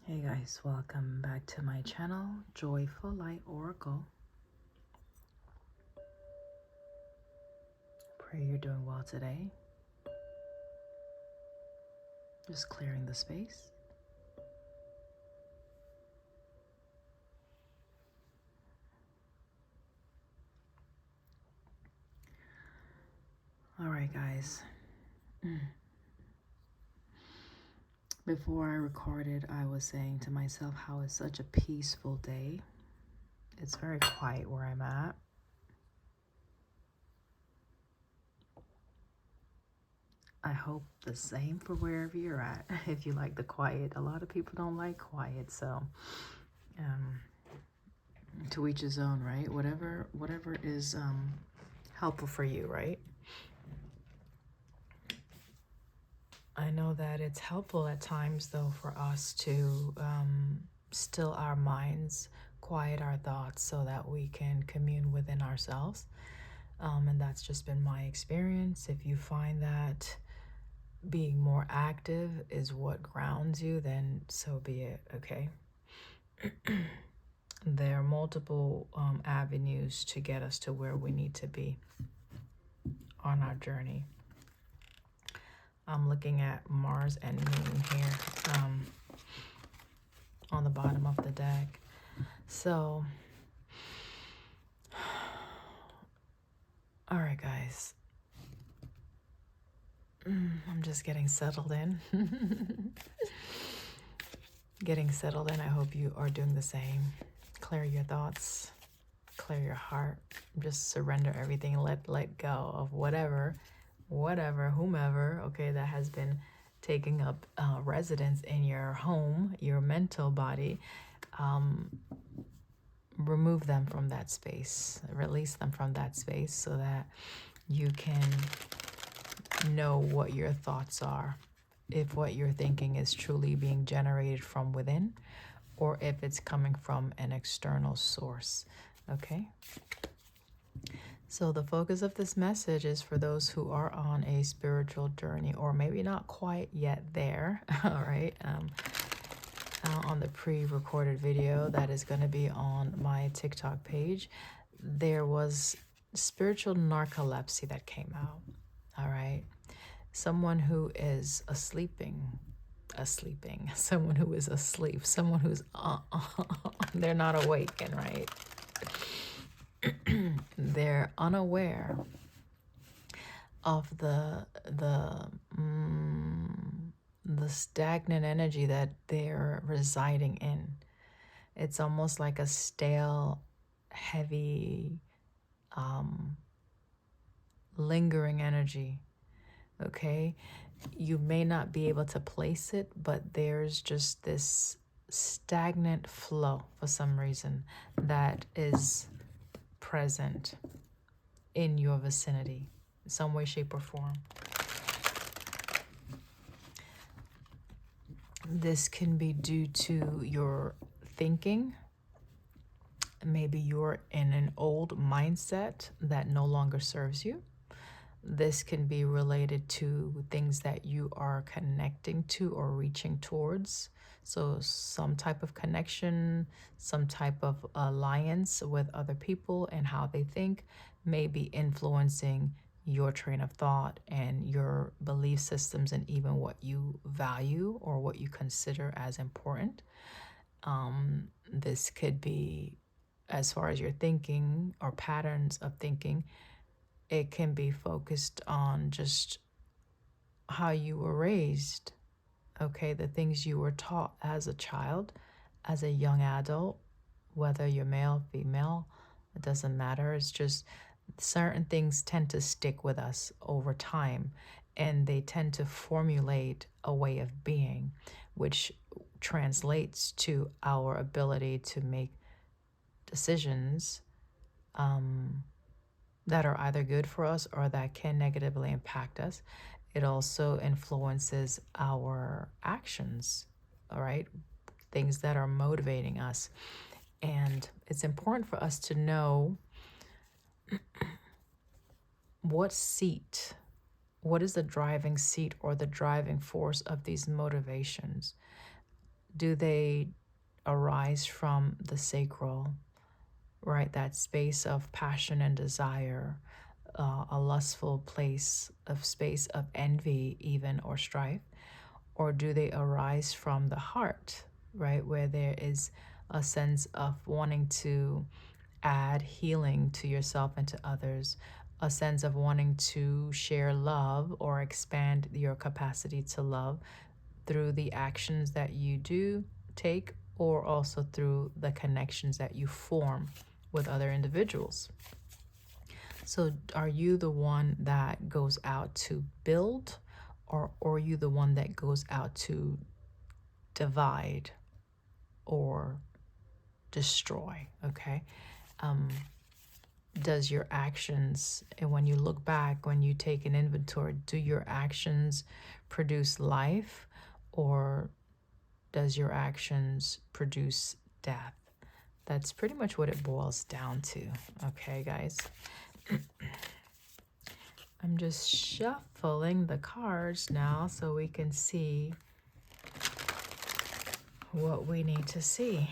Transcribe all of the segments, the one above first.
Hey guys, welcome back to my channel, Joyful Light Oracle. Pray you're doing well today. Just clearing the space. All right, guys. Before I recorded, I was saying to myself how it's such a peaceful day. It's very quiet where I'm at. I hope the same for wherever you're at. If you like the quiet, a lot of people don't like quiet, so to each his own, right? Whatever is helpful for you, right? I know that it's helpful at times, though, for us to still our minds, quiet our thoughts so that we can commune within ourselves. And that's just been my experience. If you find that being more active is what grounds you, then so be it, okay? There are multiple avenues to get us to where we need to be on our journey. I'm looking at Mars and Moon here on the bottom of the deck. So, all right, guys. I'm just getting settled in. Getting settled in. I hope you are doing the same. Clear your thoughts. Clear your heart. Just surrender everything. Let go of whatever, whomever, okay, that has been taking up residence in your home, your mental body. Remove them from that space. Release them from that space so that you can know what your thoughts are. If what you're thinking is truly being generated from within, or if it's coming from an external source, okay? So the focus of this message is for those who are on a spiritual journey, or maybe not quite yet there, all right? On the pre-recorded video that is going to be on my TikTok page, there was spiritual narcolepsy that came out, all right? Someone who is someone who is asleep, someone who's they're not awakened, right? They're unaware of the stagnant energy that they're residing in. It's almost like a stale, heavy, lingering energy. Okay, you may not be able to place it, but there's just this stagnant flow for some reason that is present in your vicinity, some way, shape, or form. This can be due to your thinking. Maybe you're in an old mindset that no longer serves you. This can be related to things that you are connecting to or reaching towards. So some type of connection, some type of alliance with other people and how they think may be influencing your train of thought and your belief systems and even what you value or what you consider as important. This could be, as far as your thinking or patterns of thinking, it can be focused on just how you were raised, okay? The things you were taught as a child, as a young adult, whether you're male, female, it doesn't matter. It's just certain things tend to stick with us over time, and they tend to formulate a way of being, which translates to our ability to make decisions that are either good for us or that can negatively impact us. It also influences our actions, all right? Things that are motivating us. And it's important for us to know what is the driving seat or the driving force of these motivations. Do they arise from the sacral, right? That space of passion and desire, a lustful space of envy, even, or strife? Or do they arise from the heart, right? Where there is a sense of wanting to add healing to yourself and to others, a sense of wanting to share love or expand your capacity to love through the actions that you do take, or also through the connections that you form with other individuals. So are you the one that goes out to build, or are you the one that goes out to divide or destroy? Okay. Does your actions, and when you look back, when you take an inventory, do your actions produce life, or does your actions produce death? That's pretty much what it boils down to. Okay, guys. I'm just shuffling the cards now so we can see what we need to see.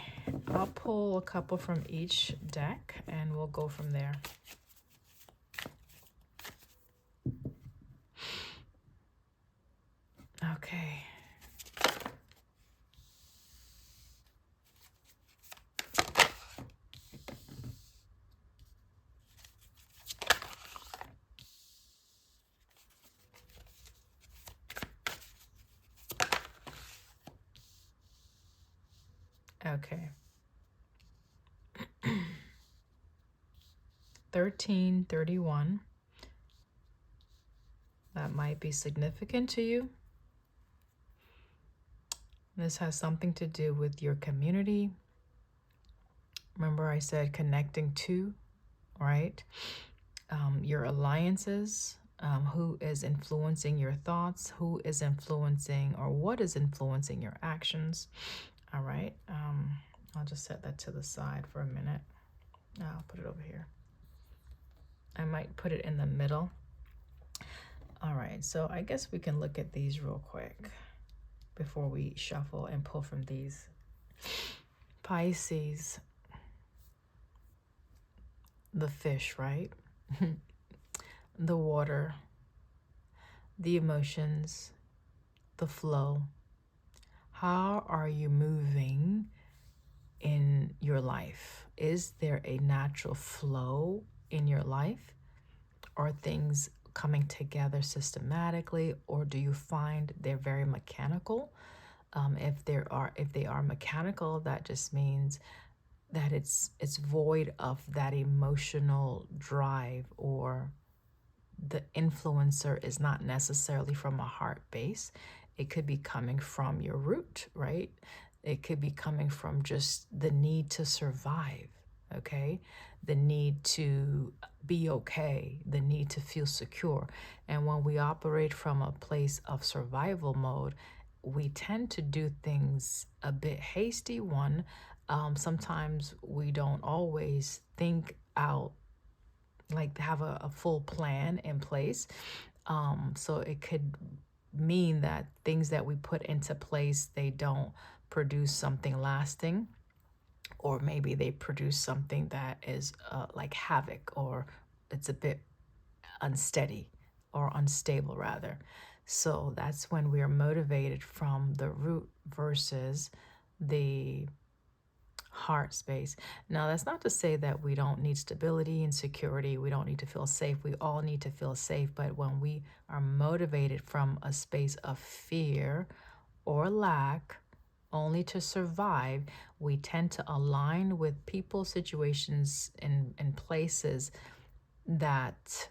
I'll pull a couple from each deck and we'll go from there. Okay. Okay. 1331. That might be significant to you. This has something to do with your community. Remember I said connecting to, right? Your alliances, who is influencing your thoughts, who is influencing, or what is influencing your actions. All right. I'll just set that to the side for a minute. I'll put it over here. I might put it in the middle. All right, so I guess we can look at these real quick before we shuffle and pull from these. Pisces, the fish, right? The water, the emotions, the flow. How are you moving in your life? Is there a natural flow in your life? Are things coming together systematically, or do you find they're very mechanical? If they are mechanical, that just means that it's void of that emotional drive, or the influencer is not necessarily from a heart base. It could be coming from your root, right? It could be coming from just the need to survive, okay? The need to be okay, the need to feel secure. And when we operate from a place of survival mode, we tend to do things a bit hasty. Sometimes we don't always think out, like have a full plan in place. So it could mean that things that we put into place, they don't produce something lasting, or maybe they produce something that is like havoc, or it's a bit unsteady or unstable rather. So that's when we are motivated from the root versus the heart space. Now, that's not to say that we don't need stability and security. We don't need to feel safe. We all need to feel safe. But when we are motivated from a space of fear or lack only to survive, we tend to align with people, situations, and places that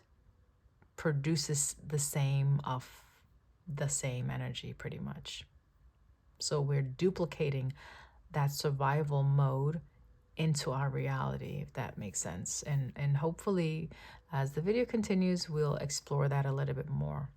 produces the same energy pretty much. So we're duplicating that survival mode into our reality, if that makes sense. And hopefully, as the video continues, we'll explore that a little bit more.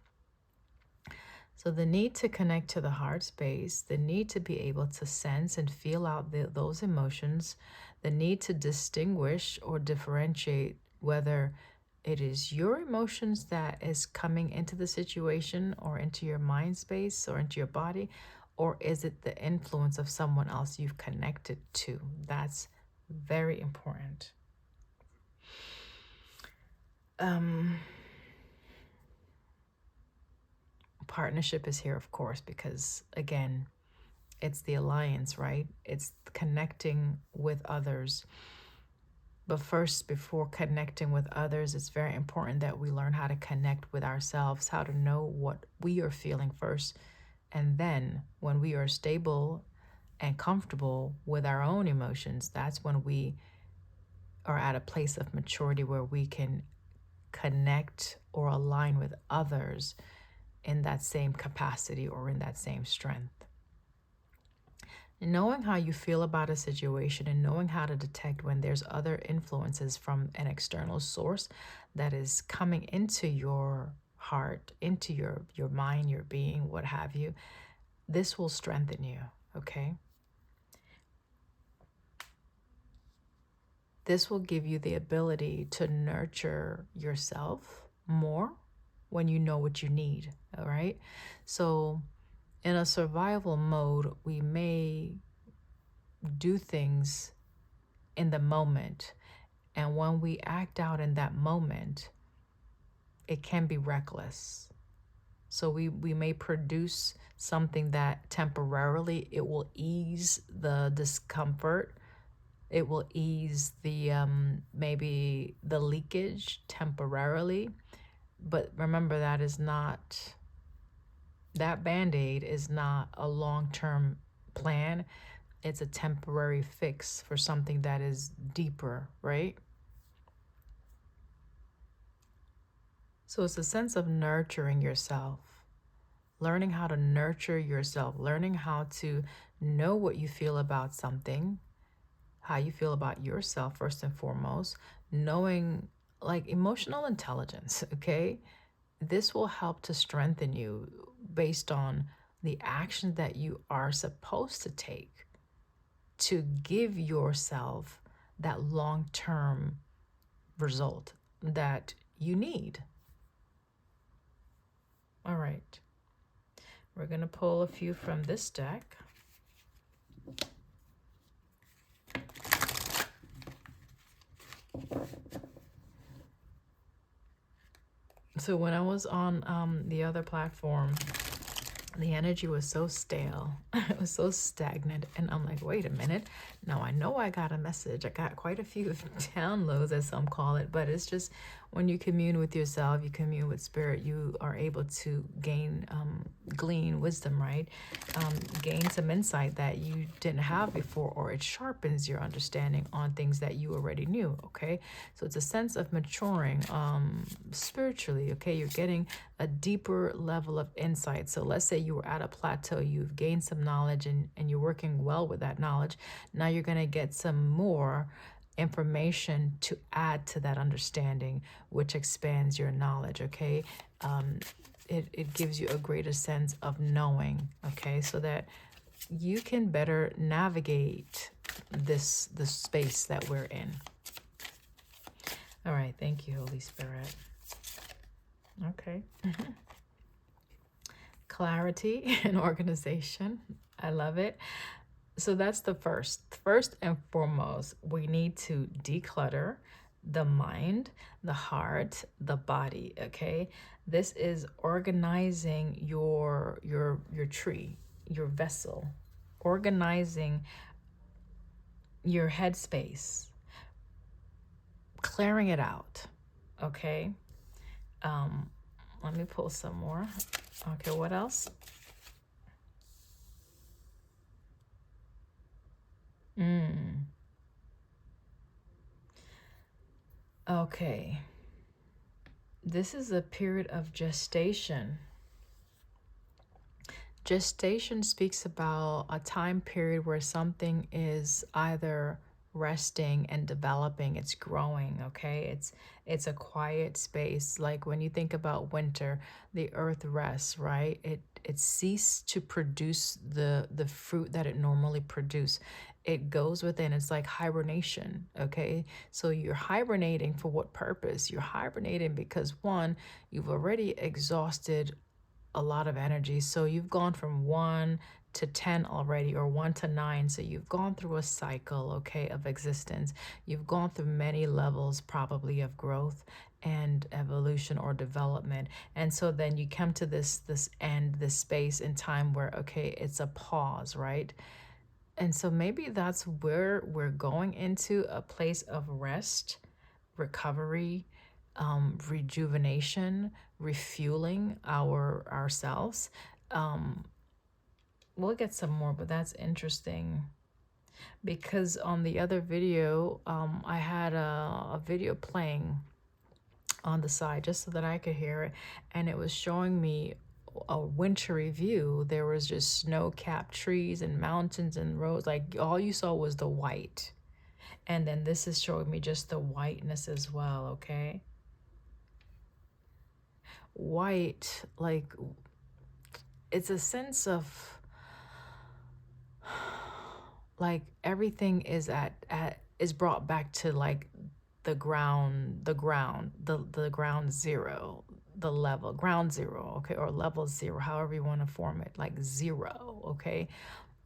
So the need to connect to the heart space, the need to be able to sense and feel out those emotions, the need to distinguish or differentiate whether it is your emotions that is coming into the situation or into your mind space or into your body, or is it the influence of someone else you've connected to? That's very important. Partnership is here, of course, because again, it's the alliance, right? It's connecting with others. But first, before connecting with others, it's very important that we learn how to connect with ourselves, how to know what we are feeling first. And then when we are stable and comfortable with our own emotions, that's when we are at a place of maturity where we can connect or align with others in that same capacity or in that same strength. Knowing how you feel about a situation and knowing how to detect when there's other influences from an external source that is coming into your heart, into your mind, your being, what have you, this will strengthen you, okay? This will give you the ability to nurture yourself more when you know what you need, all right? So in a survival mode, we may do things in the moment. And when we act out in that moment, it can be reckless. So we may produce something that temporarily it will ease the discomfort. It will ease the maybe the leakage temporarily. But remember, that Band-Aid is not a long-term plan. It's a temporary fix for something that is deeper, right? So it's a sense of nurturing yourself, learning how to nurture yourself, learning how to know what you feel about something, how you feel about yourself, first and foremost, knowing like emotional intelligence, okay? This will help to strengthen you based on the action that you are supposed to take to give yourself that long-term result that you need. All right. We're going to pull a few from this deck. So when I was on the other platform, the energy was so stale. It was so stagnant. And I'm like, wait a minute. Now I know I got a message. I got quite a few downloads, as some call it. But it's just when you commune with yourself, you commune with spirit, you are able to glean wisdom, right? Gain some insight that you didn't have before, or it sharpens your understanding on things that you already knew, okay? So it's a sense of maturing spiritually, okay? You're getting a deeper level of insight. So let's say you were at a plateau, you've gained some knowledge and you're working well with that knowledge. Now you're going to get some more information to add to that understanding, which expands your knowledge, okay? It gives you a greater sense of knowing, okay? So that you can better navigate this space that we're in. All right, thank you, Holy Spirit. Okay. Clarity and organization. I love it. So that's the first. First and foremost, we need to declutter the mind, the heart, the body, okay? This is organizing your tree, your vessel, organizing your headspace, clearing it out, okay? Let me pull some more. Okay, what else? Okay. This is a period of gestation. Gestation speaks about a time period where something is either resting and developing, it's growing, okay? It's a quiet space. Like when you think about winter, the earth rests, right? It ceased to produce the fruit that it normally produces. It goes within, it's like hibernation, okay? So you're hibernating for what purpose? You're hibernating because one, you've already exhausted a lot of energy. So you've gone from one to 10 already, or 1 to 9. So you've gone through a cycle, okay, of existence. You've gone through many levels probably of growth and evolution or development. And so then you come to this end, this space in time where, okay, it's a pause, right? And so maybe that's where we're going into a place of rest, recovery, rejuvenation, refueling ourselves. We'll get some more, but that's interesting because on the other video, I had a video playing on the side just so that I could hear it, and it was showing me a wintry view. There was just snow-capped trees and mountains and roads, like all you saw was the white. And then this is showing me just the whiteness as well, okay? White, like, it's a sense of like everything is is brought back to like the ground zero, the level, ground zero, okay, or level zero, however you want to form it, like zero, okay?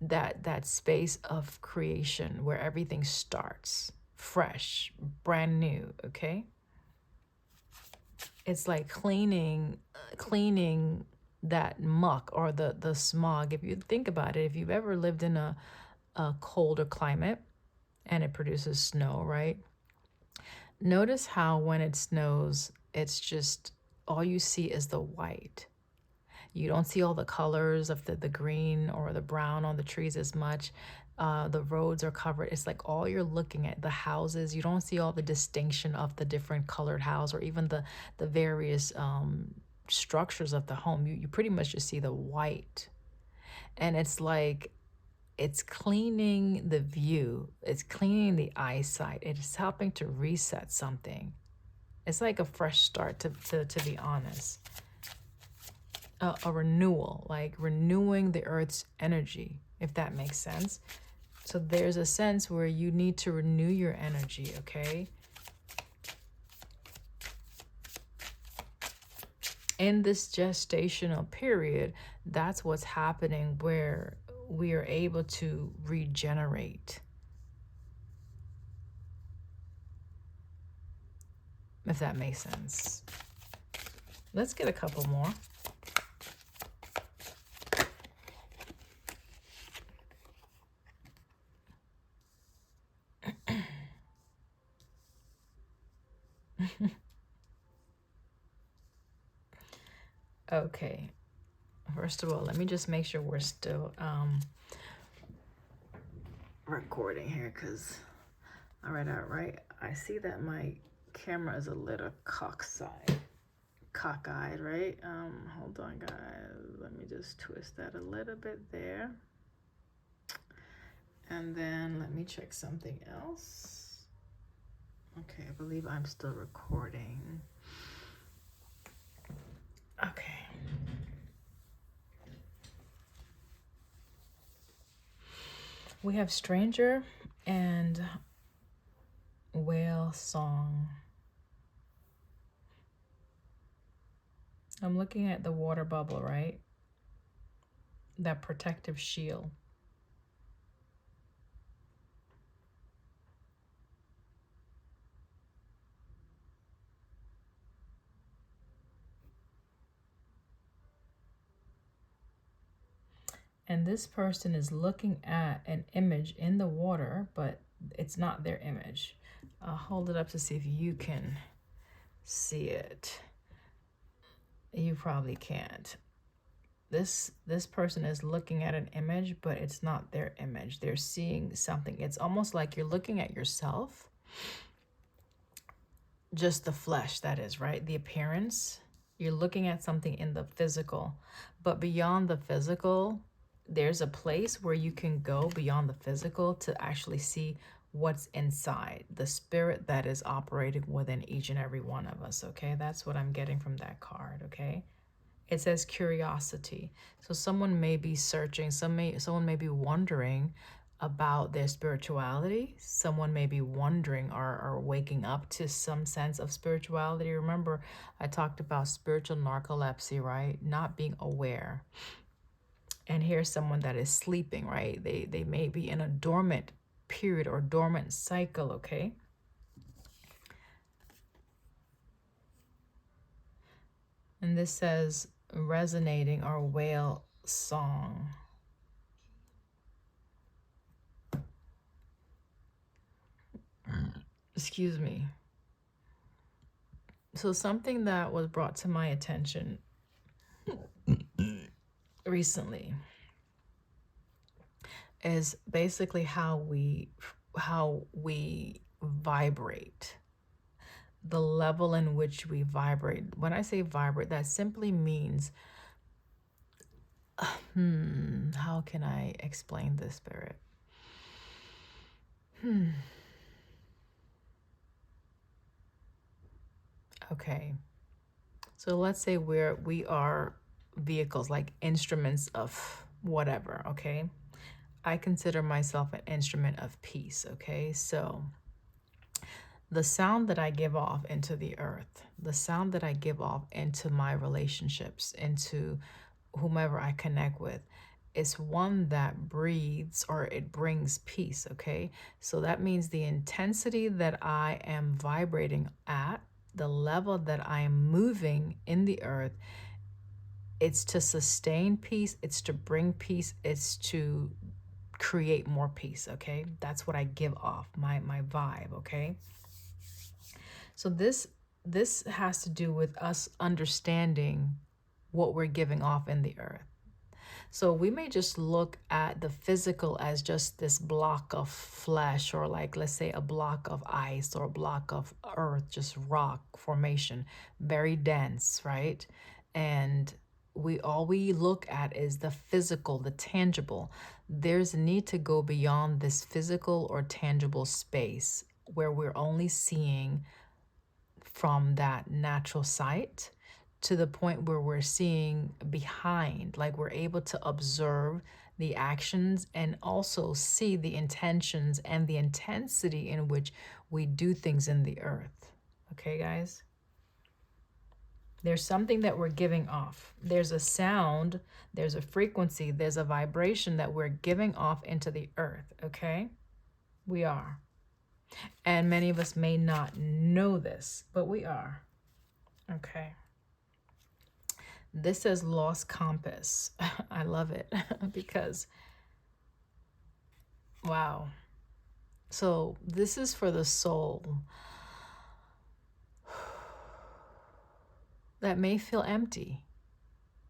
That space of creation where everything starts fresh, brand new, okay? It's like cleaning that muck or the smog. If you think about it, if you've ever lived in a colder climate and it produces snow, right? Notice how when it snows, it's just all you see is the white. You don't see all the colors of the green or the brown on the trees as much. The roads are covered. It's like all you're looking at, the houses, you don't see all the distinction of the different colored house or even the various structures of the home. You pretty much just see the white. And it's like, it's cleaning the view. It's cleaning the eyesight. It's helping to reset something. It's like a fresh start, to be honest. A renewal, like renewing the earth's energy, if that makes sense. So there's a sense where you need to renew your energy, okay? In this gestational period, that's what's happening, where we are able to regenerate. If that makes sense. Let's get a couple more. Okay. First of all, let me just make sure we're still recording here, because all right. I see that my camera is a little cockeyed, right? Hold on, guys. Let me just twist that a little bit there. And then let me check something else. Okay, I believe I'm still recording. Okay. We have Stranger and Whale Song. I'm looking at the water bubble, right? That protective shield. And this person is looking at an image in the water, but it's not their image. I'll hold it up to see if you can see it. You probably can't. This person is looking at an image, but it's not their image. They're seeing something. It's almost like you're looking at yourself. Just the flesh, that is, right? The appearance. You're looking at something in the physical. But beyond the physical, there's a place where you can go beyond the physical to actually see what's inside, the spirit that is operating within each and every one of us, okay? That's what I'm getting from that card, okay? It says curiosity. So someone may be searching, someone may be wondering about their spirituality. Someone may be wondering or waking up to some sense of spirituality. Remember, I talked about spiritual narcolepsy, right? Not being aware. And here's someone that is sleeping, right? They may be in a dormant period or dormant cycle, okay? And this says resonating or whale song. Excuse me. So something that was brought to my attention recently is basically how we vibrate, the level in which we vibrate. When I say vibrate, that simply means how can I explain this, Spirit? Okay, so let's say we are vehicles, like instruments of whatever. Okay, I consider myself an instrument of peace. Okay, so the sound that I give off into the earth, the sound that I give off into my relationships, into whomever I connect with, is one that breathes or it brings peace, okay? So that means the intensity that I am vibrating at, the level that I am moving in the earth, it's to sustain peace, it's to bring peace, it's to create more peace, okay? That's what I give off, my vibe, okay? So this has to do with us understanding what we're giving off in the earth. So we may just look at the physical as just this block of flesh, or like, let's say, a block of ice or a block of earth, just rock formation, very dense, right? And all we look at is the physical, the tangible. There's a need to go beyond this physical or tangible space where we're only seeing from that natural sight to the point where we're seeing behind, like we're able to observe the actions and also see the intentions and the intensity in which we do things in the earth. Okay, guys? There's something that we're giving off. There's a sound, there's a frequency, there's a vibration that we're giving off into the earth, okay? We are. And many of us may not know this, but we are. Okay. This says lost compass. I love it because, wow. So this is for the soul that may feel empty,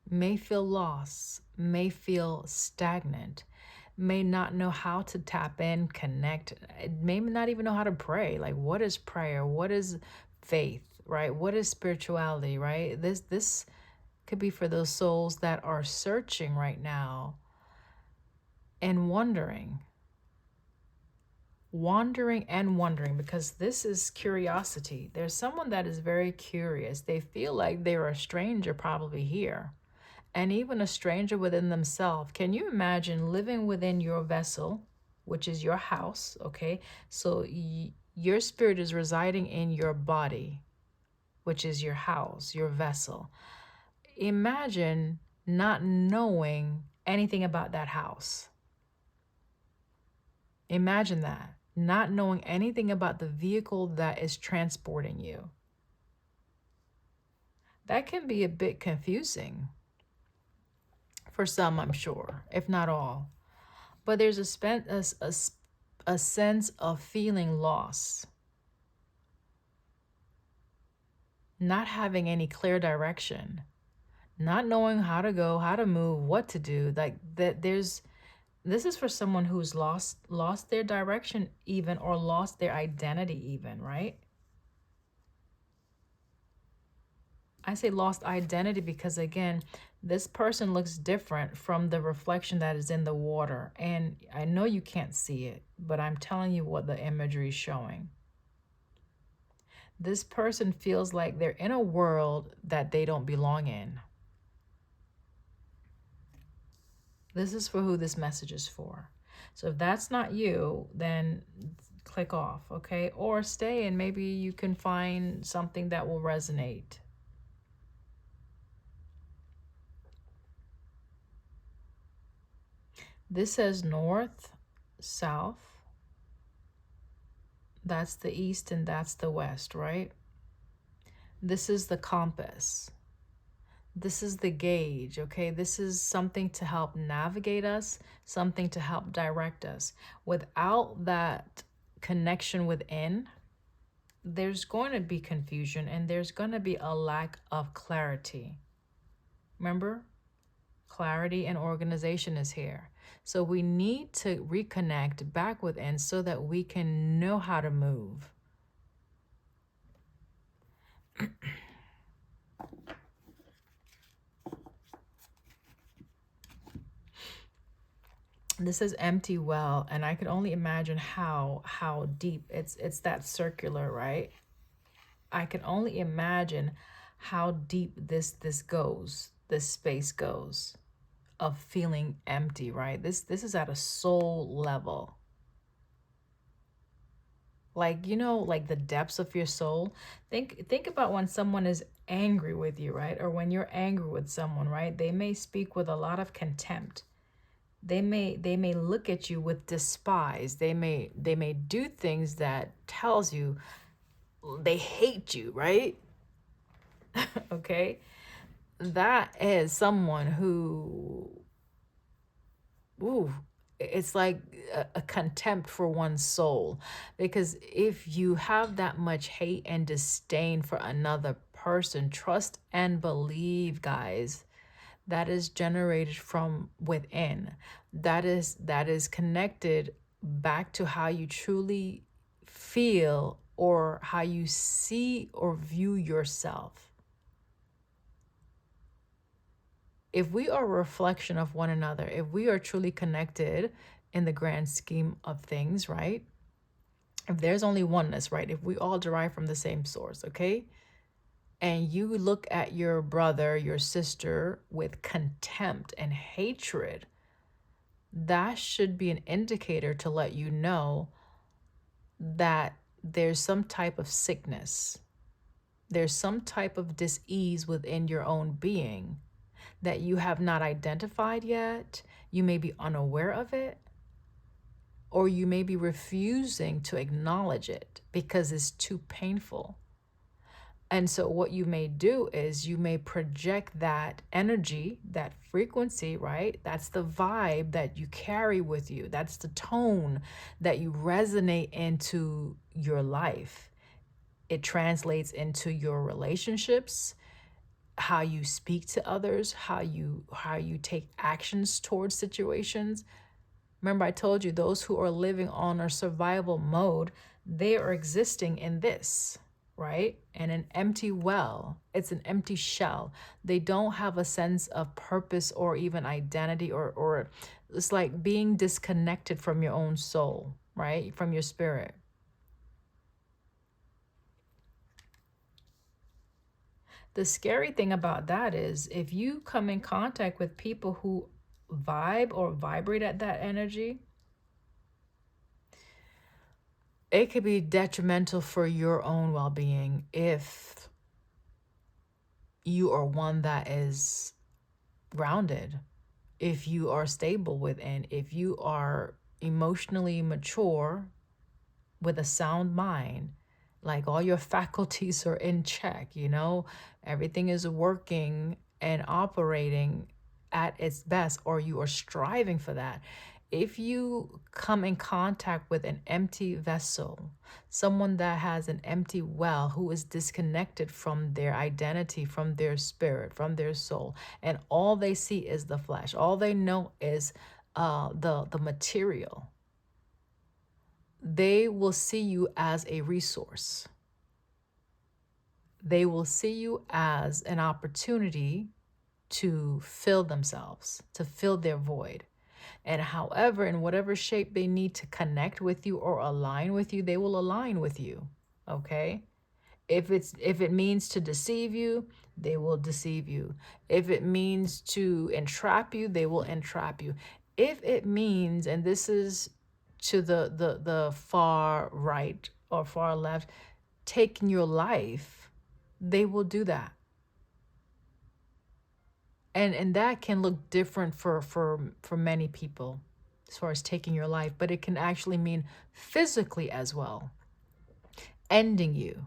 may feel lost, may feel stagnant, may not know how to tap in, connect, may not even know how to pray. Like, what is prayer? What is faith, right? What is spirituality, right? This could be for those souls that are searching right now and wandering and wondering, because this is curiosity. There's someone that is very curious. They feel like they're a stranger probably here, and even a stranger within themselves. Can you imagine living within your vessel, which is your house, okay? So your spirit is residing in your body, which is your house, your vessel. Imagine not knowing anything about that house. Imagine that, not knowing anything about the vehicle that is transporting you. That can be a bit confusing for some, I'm sure, if not all. But there's a sense of feeling lost, not having any clear direction, not knowing how to go, how to move, what to do. Like that, this is for someone who's lost their direction even, or lost their identity even, right? I say lost identity because, again, this person looks different from the reflection that is in the water. And I know you can't see it, but I'm telling you what the imagery is showing. This person feels like they're in a world that they don't belong in. This is for who this message is for. So if that's not you, then click off, okay? Or stay and maybe you can find something that will resonate. This says north, south. That's the east and that's the west, right? This is the compass. This is the gauge, okay? This is something to help navigate us, something to help direct us. Without that connection within, there's going to be confusion and there's going to be a lack of clarity. Remember? Clarity and organization is here. So we need to reconnect back within so that we can know how to move. This is empty well, and I could only imagine how deep it's that circular, right? I can only imagine how deep this goes, this space goes of feeling empty, right? This is at a soul level. Like, you know, like the depths of your soul. Think about when someone is angry with you, right? Or when you're angry with someone, right? They may speak with a lot of contempt. They may look at you with despise. They may do things that tells you they hate you, right? Okay? That is someone who, ooh, it's like a contempt for one's soul. Because if you have that much hate and disdain for another person, trust and believe, guys, that is generated from within. That is connected back to how you truly feel or how you see or view yourself. If we are a reflection of one another, if we are truly connected in the grand scheme of things, right? If there's only oneness, right? If we all derive from the same source, okay? And you look at your brother, your sister with contempt and hatred, that should be an indicator to let you know that there's some type of sickness. There's some type of dis-ease within your own being that you have not identified yet. You may be unaware of it, or you may be refusing to acknowledge it because it's too painful. And so what you may do is you may project that energy, that frequency, right? That's the vibe that you carry with you. That's the tone that you resonate into your life. It translates into your relationships, how you speak to others, how you take actions towards situations. Remember, I told you those who are living on a survival mode, they are existing in this, right? And an empty well, it's an empty shell. They don't have a sense of purpose or even identity, or it's like being disconnected from your own soul, right? From your spirit. The scary thing about that is if you come in contact with people who vibe or vibrate at that energy, it could be detrimental for your own well-being if you are one that is grounded, if you are stable within, if you are emotionally mature with a sound mind, like all your faculties are in check, you know, everything is working and operating at its best, or you are striving for that. If you come in contact with an empty vessel, someone that has an empty well, who is disconnected from their identity, from their spirit, from their soul, and all they see is the flesh, all they know is the material, they will see you as a resource. They will see you as an opportunity to fill themselves, to fill their void. And however, in whatever shape they need to connect with you or align with you, they will align with you. Okay? If it means to deceive you, they will deceive you. If it means to entrap you, they will entrap you. If it means, and this is to the far right or far left, taking your life, they will do that. And that can look different for many people. as far as taking your life, but it can actually mean physically as well, ending you.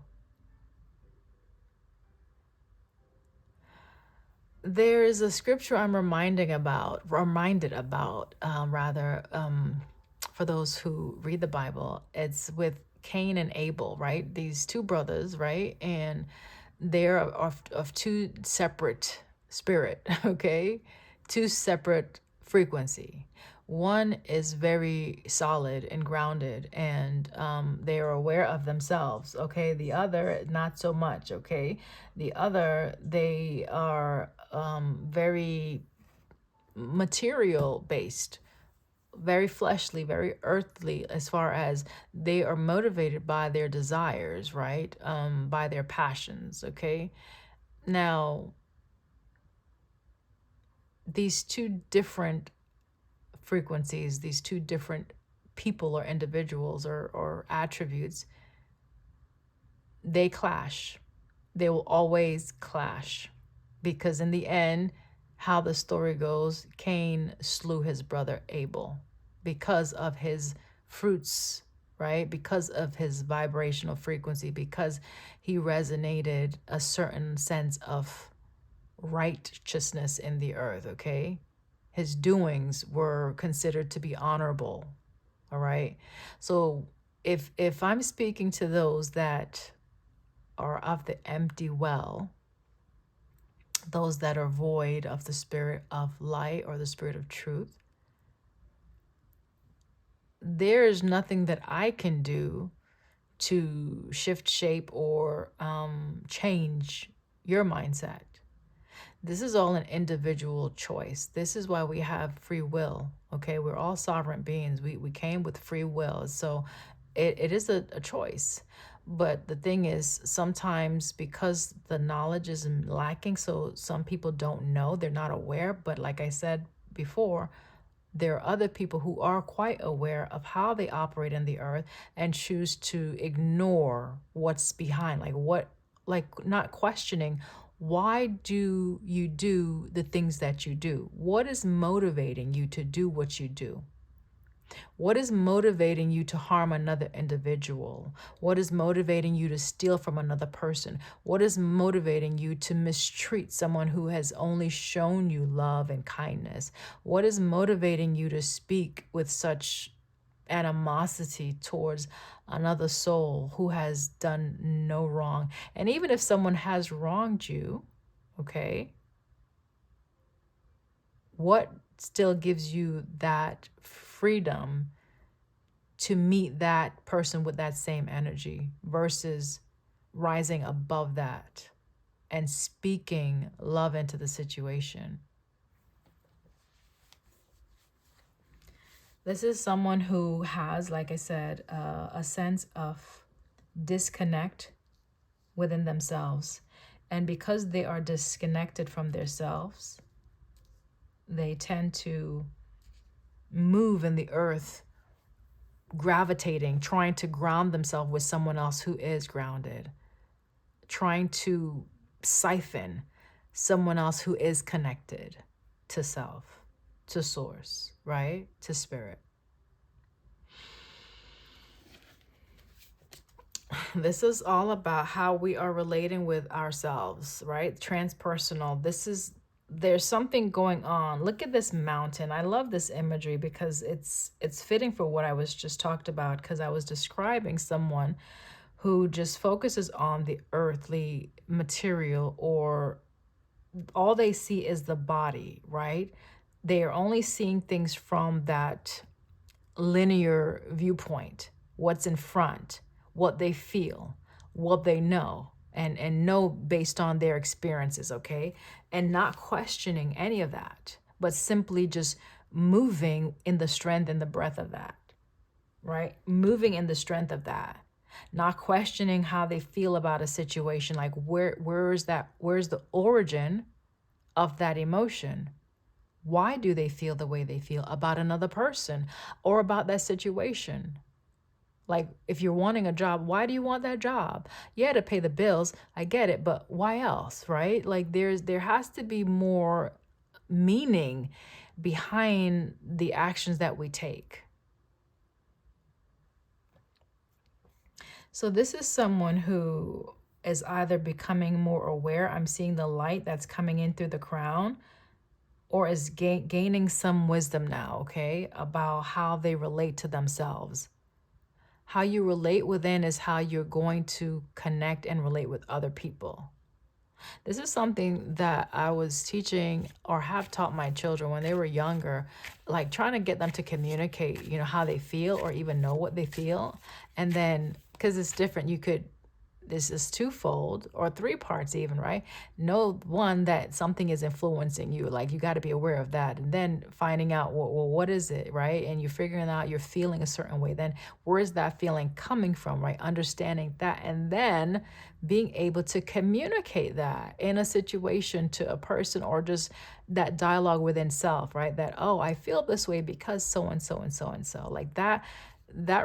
There is a scripture I'm reminded about, for those who read the Bible. It's with Cain and Abel, right? These two brothers, right? And they're of two separate spirit, okay? Two separate frequency. One is very solid and grounded, and they are aware of themselves, okay? The other, not so much, okay? The other, they are very material based, very fleshly, very earthly, as far as they are motivated by their desires, right? By their passions, okay? Now, these two different frequencies, these two different people or individuals or attributes, they clash. They will always clash, because in the end, how the story goes, Cain slew his brother Abel because of his fruits, right? Because of his vibrational frequency, because he resonated a certain sense of righteousness in the earth, okay? His doings were considered to be honorable, all right? So if I'm speaking to those that are of the empty well, those that are void of the spirit of light or the spirit of truth, there is nothing that I can do to shift, shape, or change your mindset. This is all an individual choice. This is why we have free will, okay? We're all sovereign beings. We came with free will. So it is a choice. But the thing is, sometimes because the knowledge is lacking, so some people don't know, they're not aware. But like I said before, there are other people who are quite aware of how they operate in the earth and choose to ignore what's behind, like not questioning, why do you do the things that you do? What is motivating you to do what you do? What is motivating you to harm another individual? What is motivating you to steal from another person? What is motivating you to mistreat someone who has only shown you love and kindness? What is motivating you to speak with such animosity towards another soul who has done no wrong? And even if someone has wronged you, okay, what still gives you that freedom to meet that person with that same energy versus rising above that and speaking love into the situation? This is someone who has, like I said, a sense of disconnect within themselves. And because they are disconnected from themselves, they tend to move in the earth, gravitating, trying to ground themselves with someone else who is grounded, trying to siphon someone else who is connected to self, to source, right? To spirit. This is all about how we are relating with ourselves, right? Transpersonal. There's something going on. Look at this mountain. I love this imagery because it's fitting for what I was just talked about, because I was describing someone who just focuses on the earthly material, or all they see is the body, right? They are only seeing things from that linear viewpoint, what's in front, what they feel, what they know, and know based on their experiences, okay? And not questioning any of that, but simply just moving in the strength and the breath of that, right? Moving in the strength of that. Not questioning how they feel about a situation, like where's the origin of that emotion? Why do they feel the way they feel about another person or about that situation? Like, if you're wanting a job, why do you want that job? Yeah, to pay the bills, I get it, but why else, right? Like, there has to be more meaning behind the actions that we take. So this is someone who is either becoming more aware. I'm seeing the light that's coming in through the crown, or is gaining some wisdom now, okay, about how they relate to themselves. How you relate within is how you're going to connect and relate with other people. This is something that I was teaching or have taught my children when they were younger, like trying to get them to communicate, how they feel or even know what they feel. And then, because it's different, this is twofold or three parts even, right? Know one, that something is influencing you, like you got to be aware of that, and then finding out, well, what is it, right? And you're figuring out you're feeling a certain way, then where is that feeling coming from, right? Understanding that, and then being able to communicate that in a situation to a person, or just that dialogue within self, right? That, oh, I feel this way because so and so and so and so, like that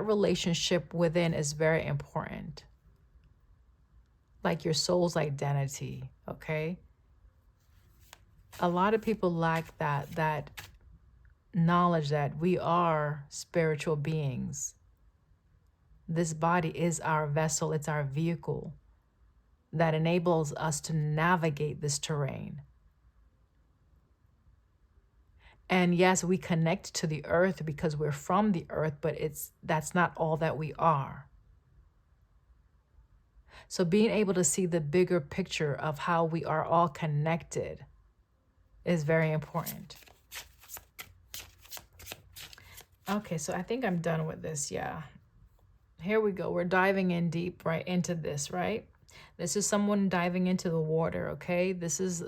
relationship within is very important, like your soul's identity, okay? A lot of people lack that knowledge that we are spiritual beings. This body is our vessel, it's our vehicle that enables us to navigate this terrain. And yes, we connect to the earth because we're from the earth, but that's not all that we are. So being able to see the bigger picture of how we are all connected is very important. Okay, so I think I'm done with this. Yeah. Here we go. We're diving in deep right into this, right? This is someone diving into the water, okay? This is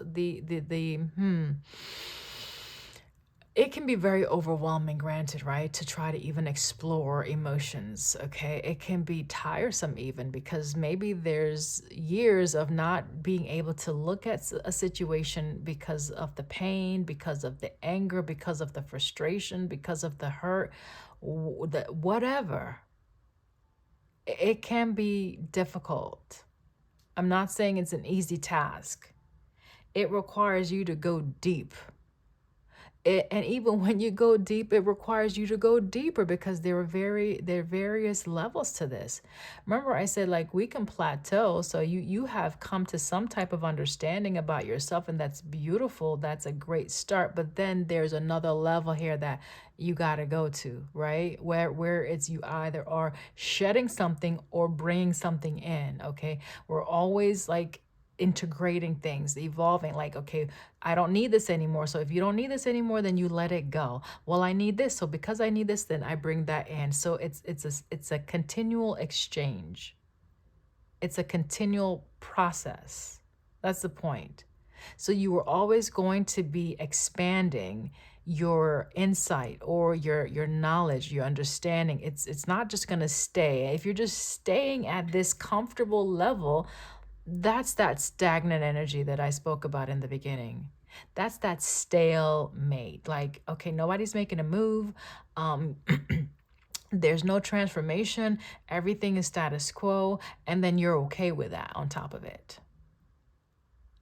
it can be very overwhelming, granted, right? To try to even explore emotions, okay? It can be tiresome even, because maybe there's years of not being able to look at a situation because of the pain, because of the anger, because of the frustration, because of the hurt, whatever. It can be difficult. I'm not saying it's an easy task. It requires you to go deep. And even when you go deep, it requires you to go deeper, because there are various levels to this. Remember, I said, like, we can plateau. So you have come to some type of understanding about yourself, and that's beautiful. That's a great start. But then there's another level here that you got to go to, right? Where it's you either are shedding something or bringing something in, okay? We're always like integrating things, evolving, like, okay, I don't need this anymore. So if you don't need this anymore, then you let it go. Well, I need this. So because I need this, then I bring that in. So it's a continual exchange. It's a continual process. That's the point. So you are always going to be expanding your insight or your knowledge, your understanding. It's not just going to stay. If you're just staying at this comfortable level, that's that stagnant energy that I spoke about in the beginning. That's that stalemate. Like, okay, nobody's making a move. There's no transformation. Everything is status quo. And then you're okay with that on top of it.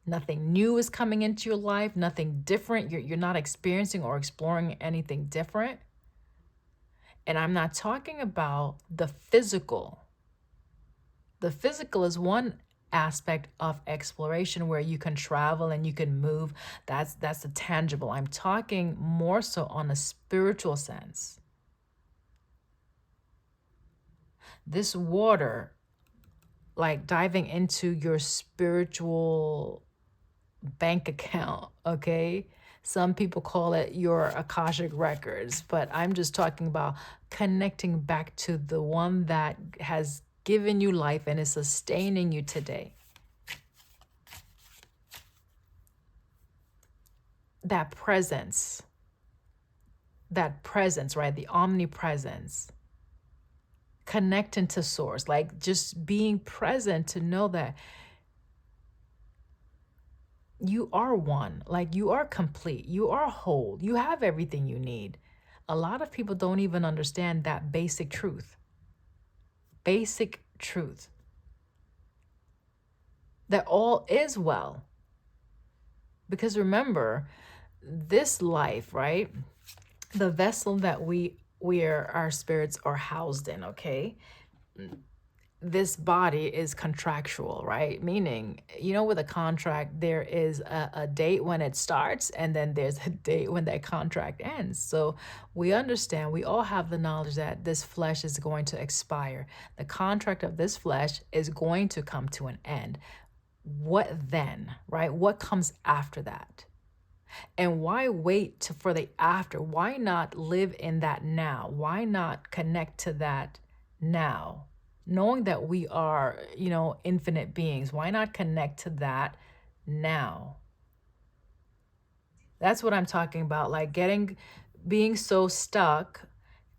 Nothing new is coming into your life. Nothing different. You're not experiencing or exploring anything different. And I'm not talking about the physical. The physical is one aspect of exploration where you can travel and you can move. That's the tangible. I'm talking more so on a spiritual sense. This water, like diving into your spiritual bank account, okay? Some people call it your Akashic records, but I'm just talking about connecting back to the one that has given you life and is sustaining you today. That presence, right? The omnipresence. Connecting to source, like just being present to know that you are one, like you are complete, you are whole, you have everything you need. A lot of people don't even understand that basic truth. Basic truth. That all is well. Because remember, this life, right? The vessel that our spirits are housed in, okay? This body is contractual, right? Meaning, with a contract, there is a date when it starts, and then there's a date when that contract ends. So we understand, we all have the knowledge that this flesh is going to expire. The contract of this flesh is going to come to an end. What then, right? What comes after that? And why wait for the after? Why not live in that now? Why not connect to that now? Knowing that we are, infinite beings, why not connect to that now? That's what I'm talking about. Like being so stuck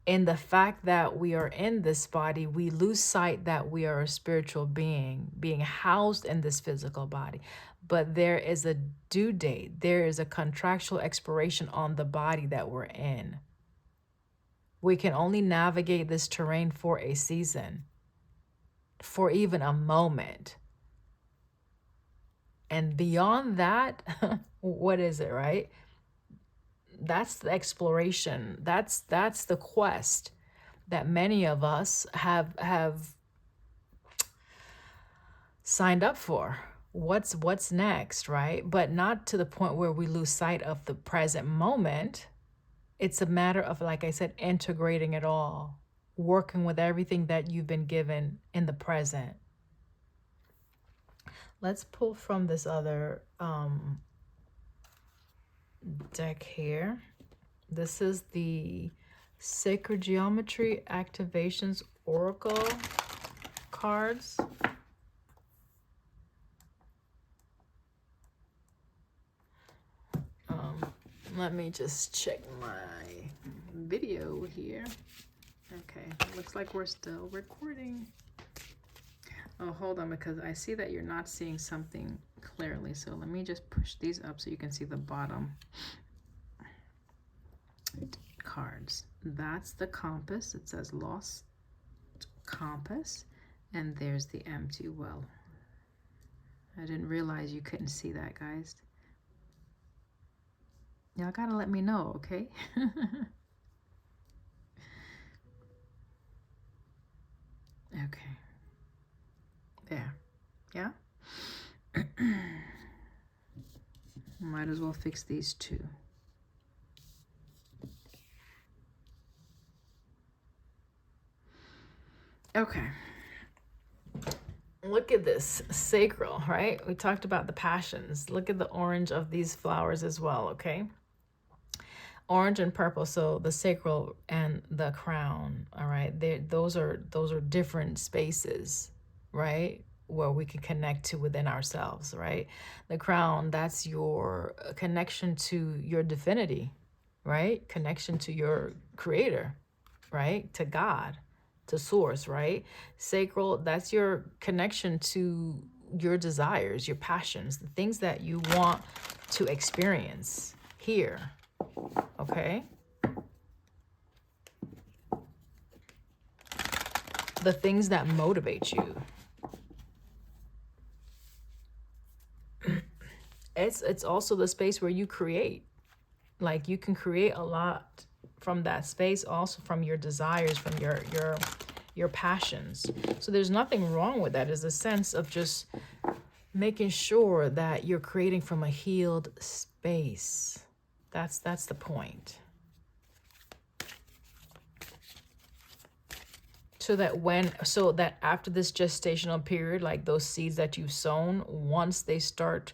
in the fact that we are in this body, we lose sight that we are a spiritual being housed in this physical body. But there is a due date. There is a contractual expiration on the body that we're in. We can only navigate this terrain for a season, for even a moment. And beyond that, what is it, right? That's the exploration. That's the quest that many of us have signed up for. What's next, right? But not to the point where we lose sight of the present moment. It's a matter of, like I said, integrating it all, working with everything that you've been given in the present. Let's pull from this other deck here. This is the Sacred Geometry Activations Oracle cards. Let me just check my video here. Okay, looks like we're still recording. Oh, hold on, because I see that you're not seeing something clearly. So let me just push these up so you can see the bottom cards. That's the compass. It says lost compass. And there's the empty well. I didn't realize you couldn't see that, guys. Y'all gotta let me know, okay? Okay. There. Yeah? Might as well fix these two. Okay. Look at this sacral, right? We talked about the passions. Look at the orange of these flowers as well, okay? Orange and purple, so the sacral and the crown, all right? Those are different spaces, right? Where we can connect to within ourselves, right? The crown, that's your connection to your divinity, right? Connection to your creator, right? To God, to source, right? Sacral, that's your connection to your desires, your passions, the things that you want to experience here. Okay. The things that motivate you. It's also the space where you create. Like you can create a lot from that space, also from your desires, from your passions. So there's nothing wrong with that. It's a sense of just making sure that you're creating from a healed space. That's the point. So that after this gestational period, like those seeds that you've sown, once they start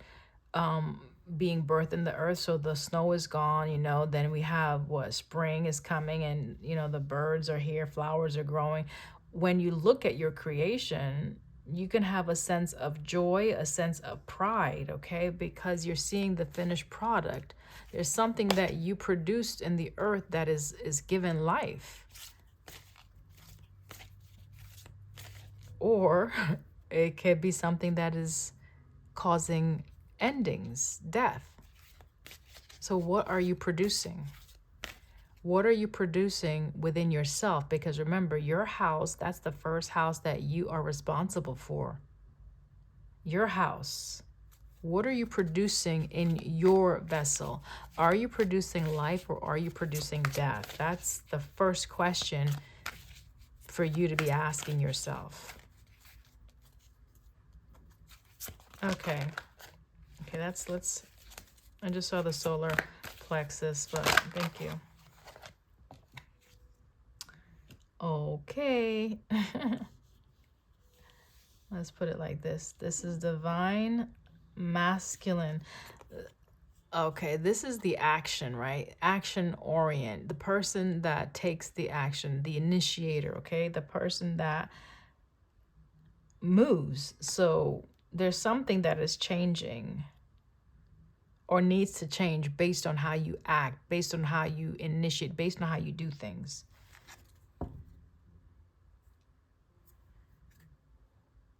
being birthed in the earth, so the snow is gone, then we have spring is coming, and the birds are here, flowers are growing. When you look at your creation, you can have a sense of joy, a sense of pride, okay? Because you're seeing the finished product. There's something that you produced in the earth that is given life. Or it could be something that is causing endings, death. So what are you producing? What are you producing within yourself? Because remember, your house, that's the first house that you are responsible for. Your house. What are you producing in your vessel? Are you producing life or are you producing death? That's the first question for you to be asking yourself. Okay. Okay, let's, I just saw the solar plexus, but thank you. Okay. Let's put it like this. This is divine masculine. Okay, this is the action, right? Action orient, the person that takes the action, the initiator, okay? The person that moves. So there's something that is changing or needs to change based on how you act, based on how you initiate, based on how you do things.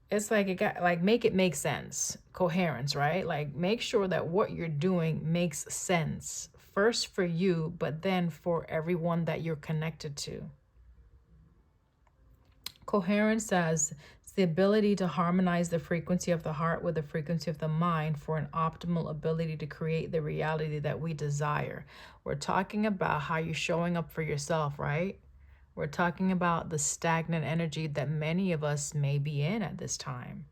It's like it got like make it make sense, coherence, right? Like make sure that what you're doing makes sense first for you, but then for everyone that you're connected to. Coherence says it's the ability to harmonize the frequency of the heart with the frequency of the mind for an optimal ability to create the reality that we desire. We're talking about how you're showing up for yourself, right? We're talking about the stagnant energy that many of us may be in at this time.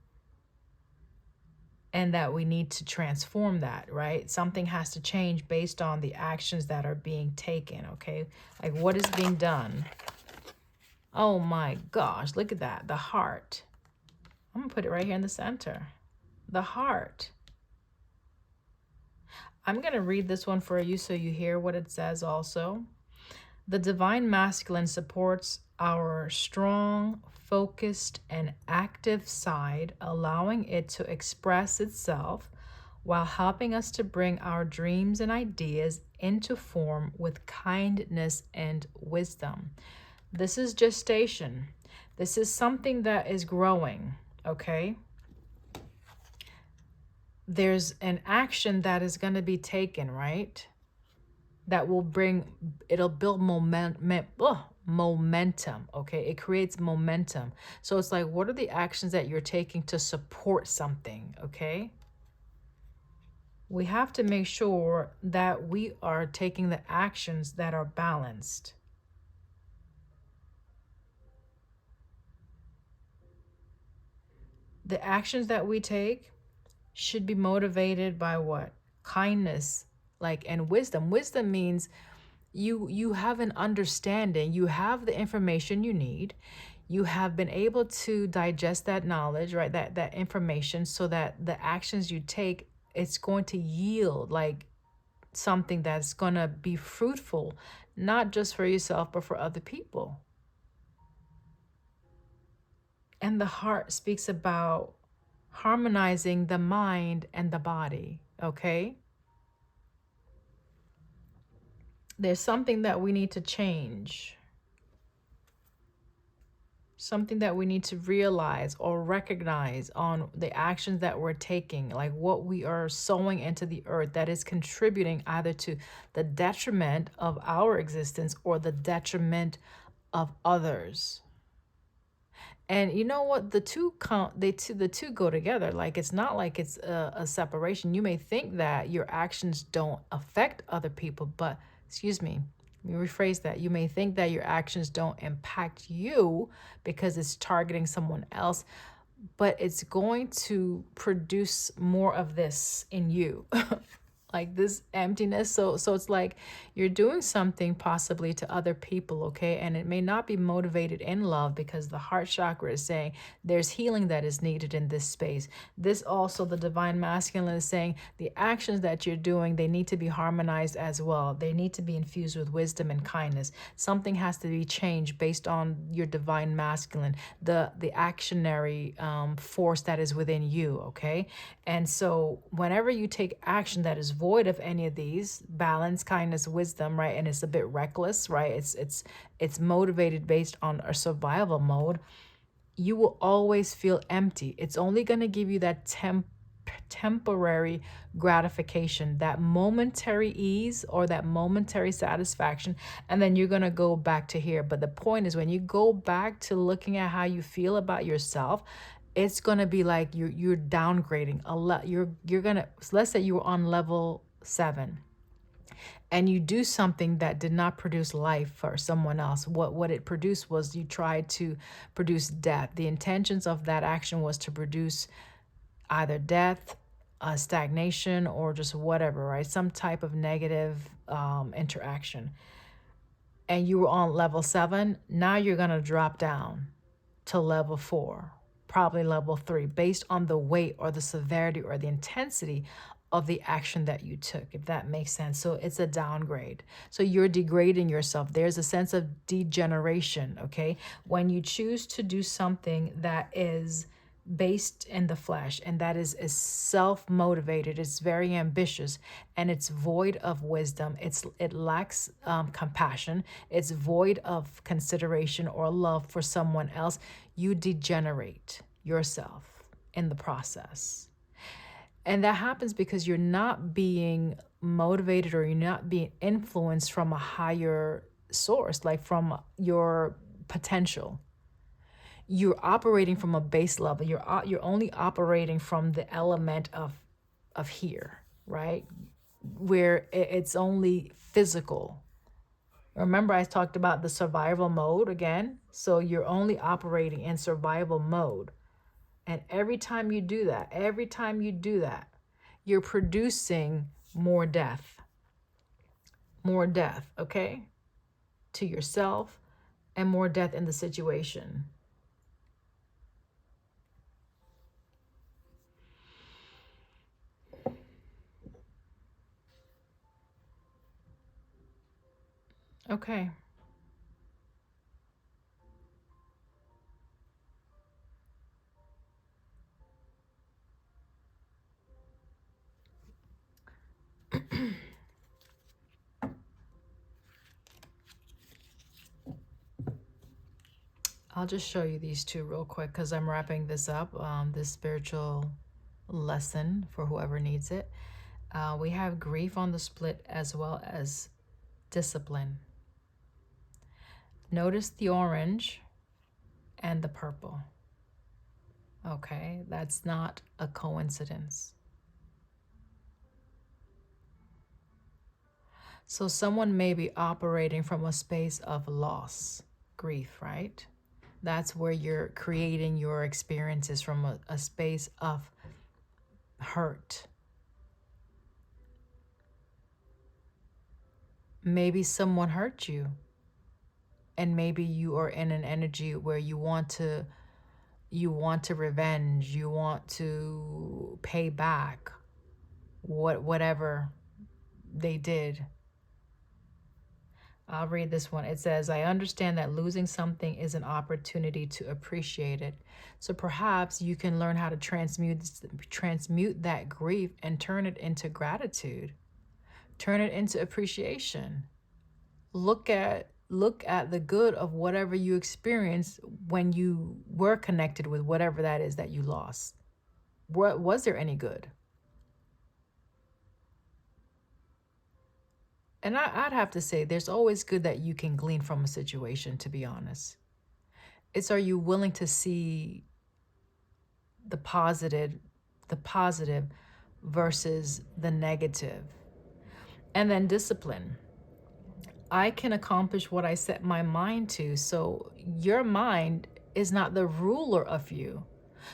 And that we need to transform that, right? Something has to change based on the actions that are being taken, okay? Like what is being done? Oh my gosh, look at that. The heart. I'm gonna put it right here in the center. The heart. I'm gonna read this one for you so you hear what it says also. The divine masculine supports our strong, focused, and active side, allowing it to express itself while helping us to bring our dreams and ideas into form with kindness and wisdom. This is gestation. This is something that is growing, okay? There's an action that is going to be taken, right? That will bring, it'll build momentum, okay? It creates momentum. So it's like, what are the actions that you're taking to support something, okay? We have to make sure that we are taking the actions that are balanced. The actions that we take should be motivated by what? Kindness, like, and wisdom. Wisdom means you have an understanding, you have the information you need, you have been able to digest that knowledge, right? That information, so that the actions you take, it's going to yield like something that's going to be fruitful, not just for yourself, but for other people. And the heart speaks about harmonizing the mind and the body, okay? There's something that we need to change. Something that we need to realize or recognize on the actions that we're taking, like what we are sowing into the earth that is contributing either to the detriment of our existence or the detriment of others. And you know what? The two go together. Like it's not like it's a separation. You may think that your actions don't affect other people, but excuse me, let me rephrase that. You may think that your actions don't impact you because it's targeting someone else, but it's going to produce more of this in you. Like this emptiness. So it's like you're doing something possibly to other people, okay? And it may not be motivated in love, because the heart chakra is saying there's healing that is needed in this space. This also, the divine masculine is saying the actions that you're doing, they need to be harmonized as well. They need to be infused with wisdom and kindness. Something has to be changed based on your divine masculine, the actionary force that is within you, okay? And so whenever you take action that is void of any of these, balance, kindness, wisdom, right, and it's a bit reckless, right, it's motivated based on a survival mode, you will always feel empty. It's only going to give you that temporary gratification, that momentary ease or that momentary satisfaction, and then you're going to go back to here. But the point is, when you go back to looking at how you feel about yourself, it's going to be like you're downgrading a lot. You're going to, let's say you were on level 7 and you do something that did not produce life for someone else. What it produced was you tried to produce death. The intentions of that action was to produce either death, stagnation, or just whatever, right? Some type of negative interaction. And you were on level 7, now you're going to drop down to level 4, probably level 3, based on the weight or the severity or the intensity of the action that you took, if that makes sense. So it's a downgrade. So you're degrading yourself. There's a sense of degeneration, okay? When you choose to do something that is based in the flesh and that is self-motivated, it's very ambitious, and it's void of wisdom, it lacks compassion, it's void of consideration or love for someone else, you degenerate yourself in the process. And that happens because you're not being motivated or you're not being influenced from a higher source, like from your potential. You're operating from a base level. You're only operating from the element of here, right? Where it's only physical. Remember, I talked about the survival mode again. So you're only operating in survival mode. And every time you do that, you're producing more death, okay? To yourself and more death in the situation. Okay. I'll just show you these two real quick because I'm wrapping this up, this spiritual lesson for whoever needs it. We have grief on the split as well as discipline. Notice the orange and the purple. Okay, that's not a coincidence. So someone may be operating from a space of loss, grief, right? That's where you're creating your experiences from a space of hurt. Maybe someone hurt you. And maybe you are in an energy where you want to revenge, you want to pay back whatever they did. I'll read this one. It says, I understand that losing something is an opportunity to appreciate it. So perhaps you can learn how to transmute that grief and turn it into gratitude. Turn it into appreciation. Look at the good of whatever you experienced when you were connected with whatever that is that you lost. What was there any good? And I'd have to say there's always good that you can glean from a situation, to be honest. It's, are you willing to see the positive versus the negative? And then discipline. I can accomplish what I set my mind to. So your mind is not the ruler of you.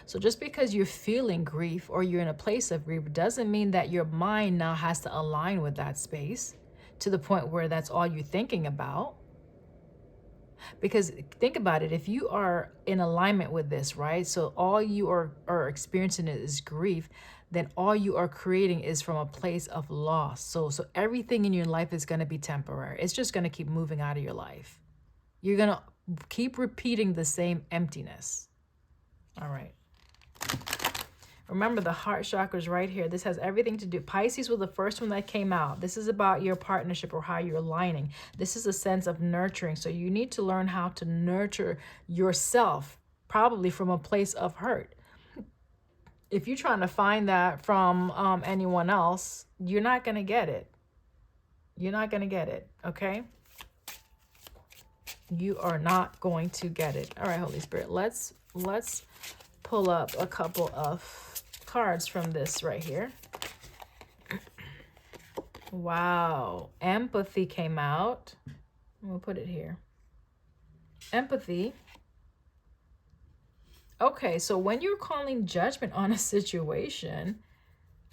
So just because you're feeling grief or you're in a place of grief doesn't mean that your mind now has to align with that space to the point where that's all you're thinking about. Because think about it, if you are in alignment with this, right? So all you are experiencing is grief, then all you are creating is from a place of loss. So everything in your life is going to be temporary. It's just going to keep moving out of your life. You're going to keep repeating the same emptiness. All right. Remember, the heart chakra is right here. This has everything to do. Pisces was the first one that came out. This is about your partnership or how you're aligning. This is a sense of nurturing. So you need to learn how to nurture yourself, probably from a place of hurt. If you're trying to find that from anyone else, you're not going to get it. You're not going to get it, okay? You are not going to get it. All right, Holy Spirit, let's pull up a couple of cards from this right here. Wow. Empathy came out. We'll put it here. Empathy. Okay, so when you're calling judgment on a situation,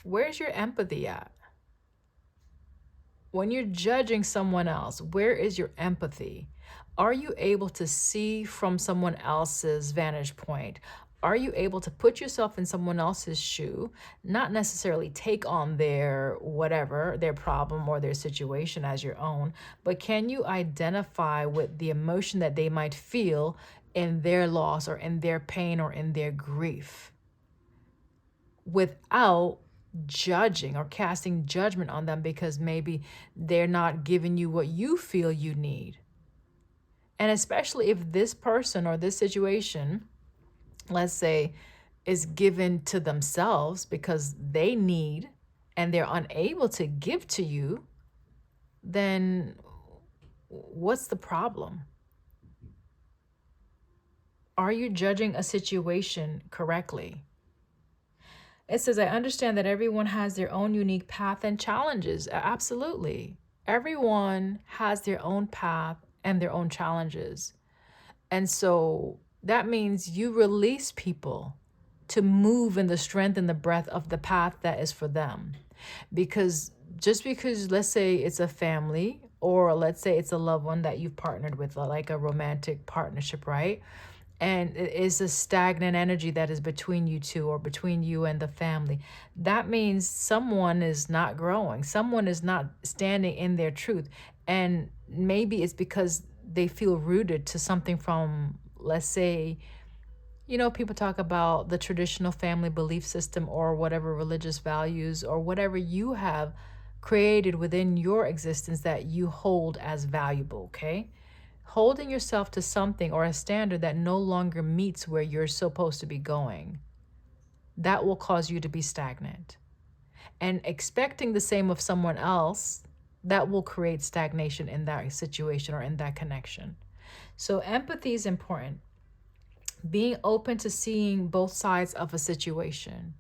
where's your empathy at? When you're judging someone else, where is your empathy? Are you able to see from someone else's vantage point? Are you able to put yourself in someone else's shoe, not necessarily take on their whatever, their problem or their situation as your own, but can you identify with the emotion that they might feel in their loss or in their pain or in their grief without judging or casting judgment on them because maybe they're not giving you what you feel you need? And especially if this person or this situation, let's say, is given to themselves because they need and they're unable to give to you, then what's the problem? Are you judging a situation correctly? It says, I understand that everyone has their own unique path and challenges. Absolutely. Everyone has their own path and their own challenges. And so that means you release people to move in the strength and the breadth of the path that is for them. Because just because, let's say it's a family, or let's say it's a loved one that you've partnered with, like a romantic partnership, right? And it is a stagnant energy that is between you two or between you and the family. That means someone is not growing. Someone is not standing in their truth. And maybe it's because they feel rooted to something from, let's say, people talk about the traditional family belief system or whatever religious values or whatever you have created within your existence that you hold as valuable, okay? Holding yourself to something or a standard that no longer meets where you're supposed to be going, that will cause you to be stagnant. And expecting the same of someone else, that will create stagnation in that situation or in that connection. So empathy is important. Being open to seeing both sides of a situation.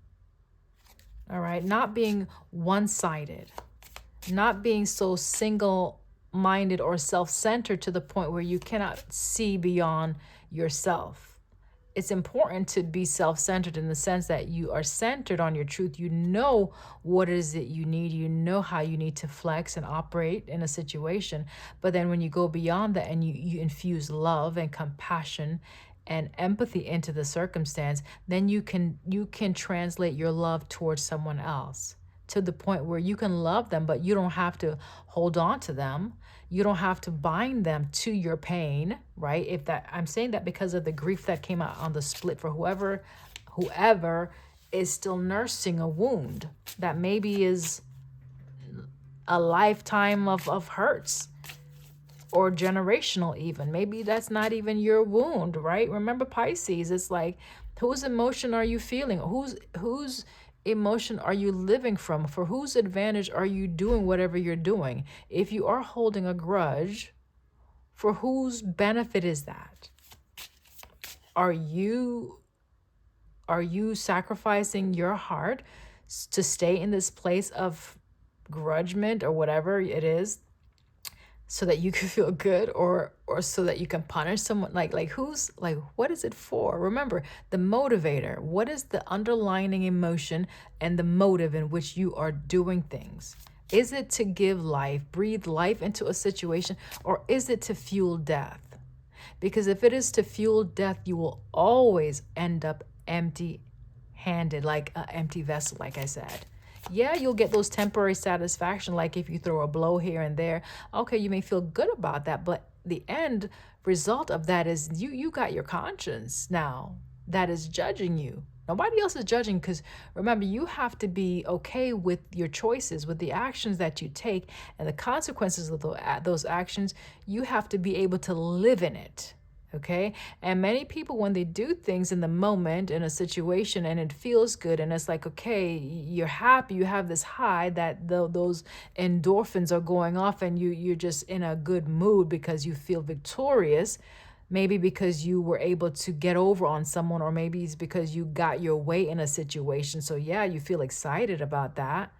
All right. Not being one-sided. Not being so single-minded or self-centered to the point where you cannot see beyond yourself. It's important to be self-centered in the sense that you are centered on your truth. You know what it is that you need. You know how you need to flex and operate in a situation. But then when you go beyond that and you infuse love and compassion and empathy into the circumstance, then you can translate your love towards someone else to the point where you can love them, but you don't have to hold on to them. You don't have to bind them to your pain, right? If that, I'm saying that because of the grief that came out on the split for whoever is still nursing a wound that maybe is a lifetime of hurts or generational even. Maybe that's not even your wound, right? Remember Pisces, it's like, whose emotion are you feeling? Whose emotion are you living from? For whose advantage are you doing whatever you're doing? If you are holding a grudge, for whose benefit is that? Are you sacrificing your heart to stay in this place of grudgement or whatever it is so that you can feel good, or so that you can punish someone? Like who's, like, what is it for? Remember the motivator. What is the underlying emotion and the motive in which you are doing things? Is it to give life, breathe life into a situation, or is it to fuel death? Because if it is to fuel death, you will always end up empty-handed, like an empty vessel, like I said. Yeah, you'll get those temporary satisfaction, like if you throw a blow here and there. Okay, you may feel good about that, but the end result of that is you got your conscience now that is judging you. Nobody else is judging, because remember, you have to be okay with your choices, with the actions that you take and the consequences of those actions. You have to be able to live in it. Okay. And many people, when they do things in the moment in a situation and it feels good and it's like, okay, you're happy, you have this high that those endorphins are going off and you're just in a good mood because you feel victorious. Maybe because you were able to get over on someone, or maybe it's because you got your way in a situation. So yeah, you feel excited about that.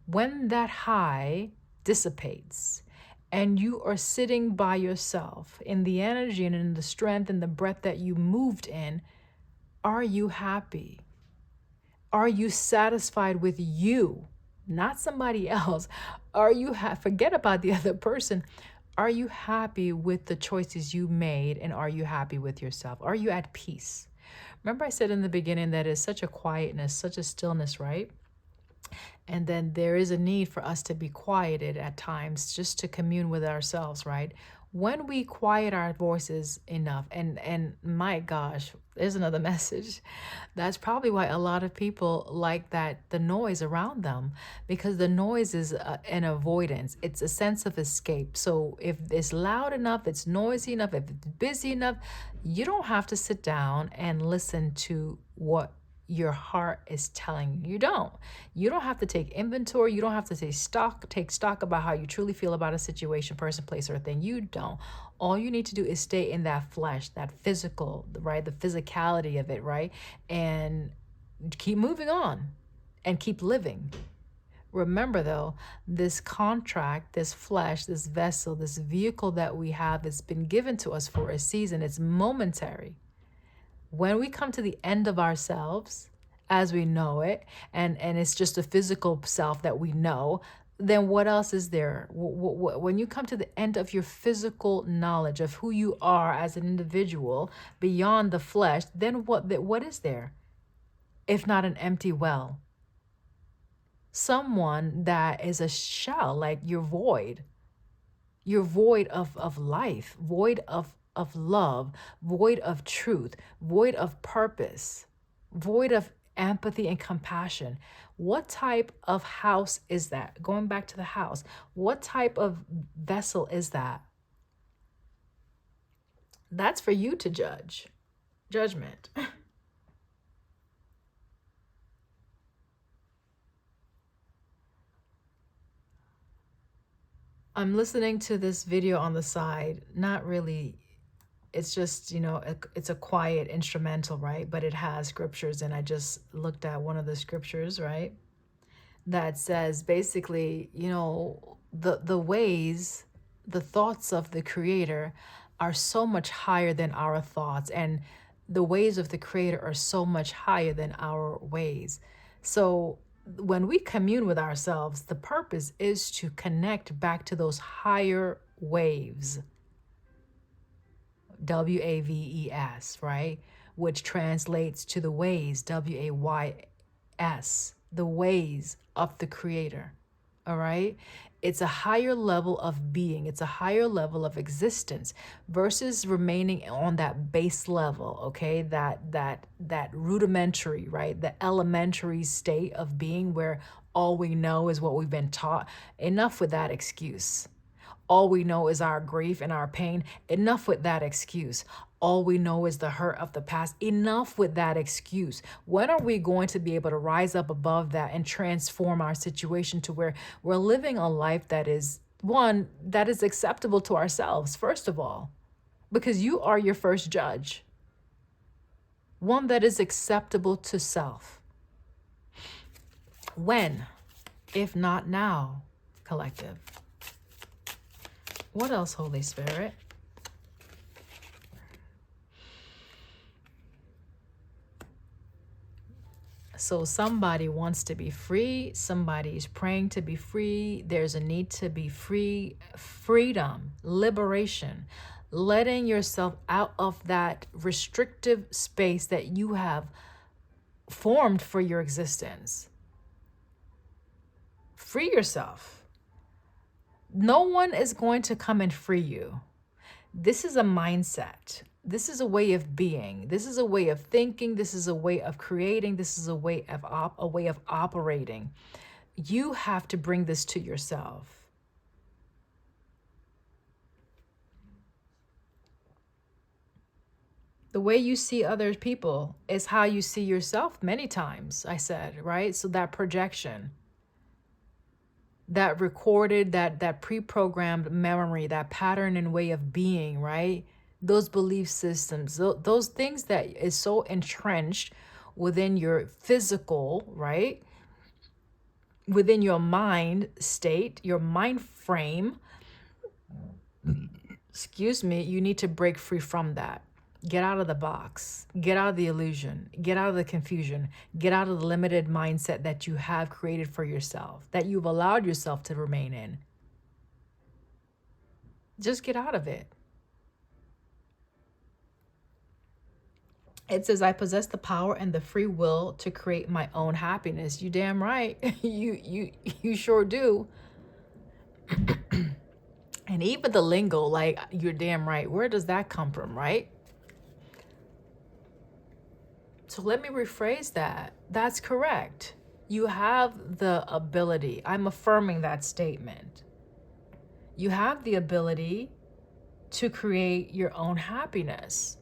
When that high dissipates and you are sitting by yourself in the energy and in the strength and the breath that you moved in, are you happy? Are you satisfied with you, not somebody else? Are you forget about the other person? Are you happy with the choices you made, and are you happy with yourself? Are you at peace? Remember I said in the beginning that is such a quietness, such a stillness, right? And then there is a need for us to be quieted at times just to commune with ourselves, right? When we quiet our voices enough, and my gosh, there's another message. That's probably why a lot of people like that the noise around them, because the noise is an avoidance. It's a sense of escape. So if it's loud enough, it's noisy enough, if it's busy enough, you don't have to sit down and listen to what your heart is telling you. You don't have to take inventory. You don't have to take stock about how you truly feel about a situation, person, place, or thing. You don't. All you need to do is stay in that flesh, that physical, right? The physicality of it, right? And keep moving on and keep living. Remember though, this contract, this flesh, this vessel, this vehicle that we have has been given to us for a season. It's momentary. When we come to the end of ourselves as we know it, and it's just a physical self that we know, then what else is there? When you come to the end of your physical knowledge of who you are as an individual beyond the flesh, then what is there if not an empty well? Someone that is a shell, like you're void. You're void of life, void of love, void of truth, void of purpose, void of empathy and compassion. What type of house is that? Going back to the house, what type of vessel is that? That's for you to judge. Judgment. I'm listening to this video on the side, not really, it's just, it's a quiet instrumental, right? But it has scriptures, and I just looked at one of the scriptures, right? That says basically, the ways, the thoughts of the Creator are so much higher than our thoughts, and the ways of the Creator are so much higher than our ways. So when we commune with ourselves, the purpose is to connect back to those higher waves, WAVES, right? Which translates to the ways, WAYS, the ways of the Creator. All right. It's a higher level of being. It's a higher level of existence versus remaining on that base level. Okay. That rudimentary, right? The elementary state of being where all we know is what we've been taught. Enough with that excuse. All we know is our grief and our pain. Enough with that excuse. All we know is the hurt of the past. Enough with that excuse. When are we going to be able to rise up above that and transform our situation to where we're living a life that is, one, that is acceptable to ourselves, first of all, because you are your first judge. One that is acceptable to self. When, if not now, collective? What else, Holy Spirit? So somebody wants to be free. Somebody is praying to be free. There's a need to be free. Freedom, liberation, letting yourself out of that restrictive space that you have formed for your existence. Free yourself. No one is going to come and free you. This is a mindset. This is a way of being. This is a way of thinking. This is a way of creating. This is a way of operating. You have to bring this to yourself. The way you see other people is how you see yourself many times, I said, right? So that projection, that recorded, that pre-programmed memory, that pattern and way of being, right? those belief systems, those things that is so entrenched within your physical, right? Within your mind state, your mind frame, excuse me, you need to break free from that. Get out of the box. Get out of the illusion. Get out of the confusion. Get out of the limited mindset that you have created for yourself, that you've allowed yourself to remain in. Just get out of it. It says, I possess the power and the free will to create my own happiness. You damn right. You sure do. And even the lingo, like, you're damn right. Where does that come from, right? So let me rephrase that. That's correct. You have the ability. I'm affirming that statement. You have the ability to create your own happiness.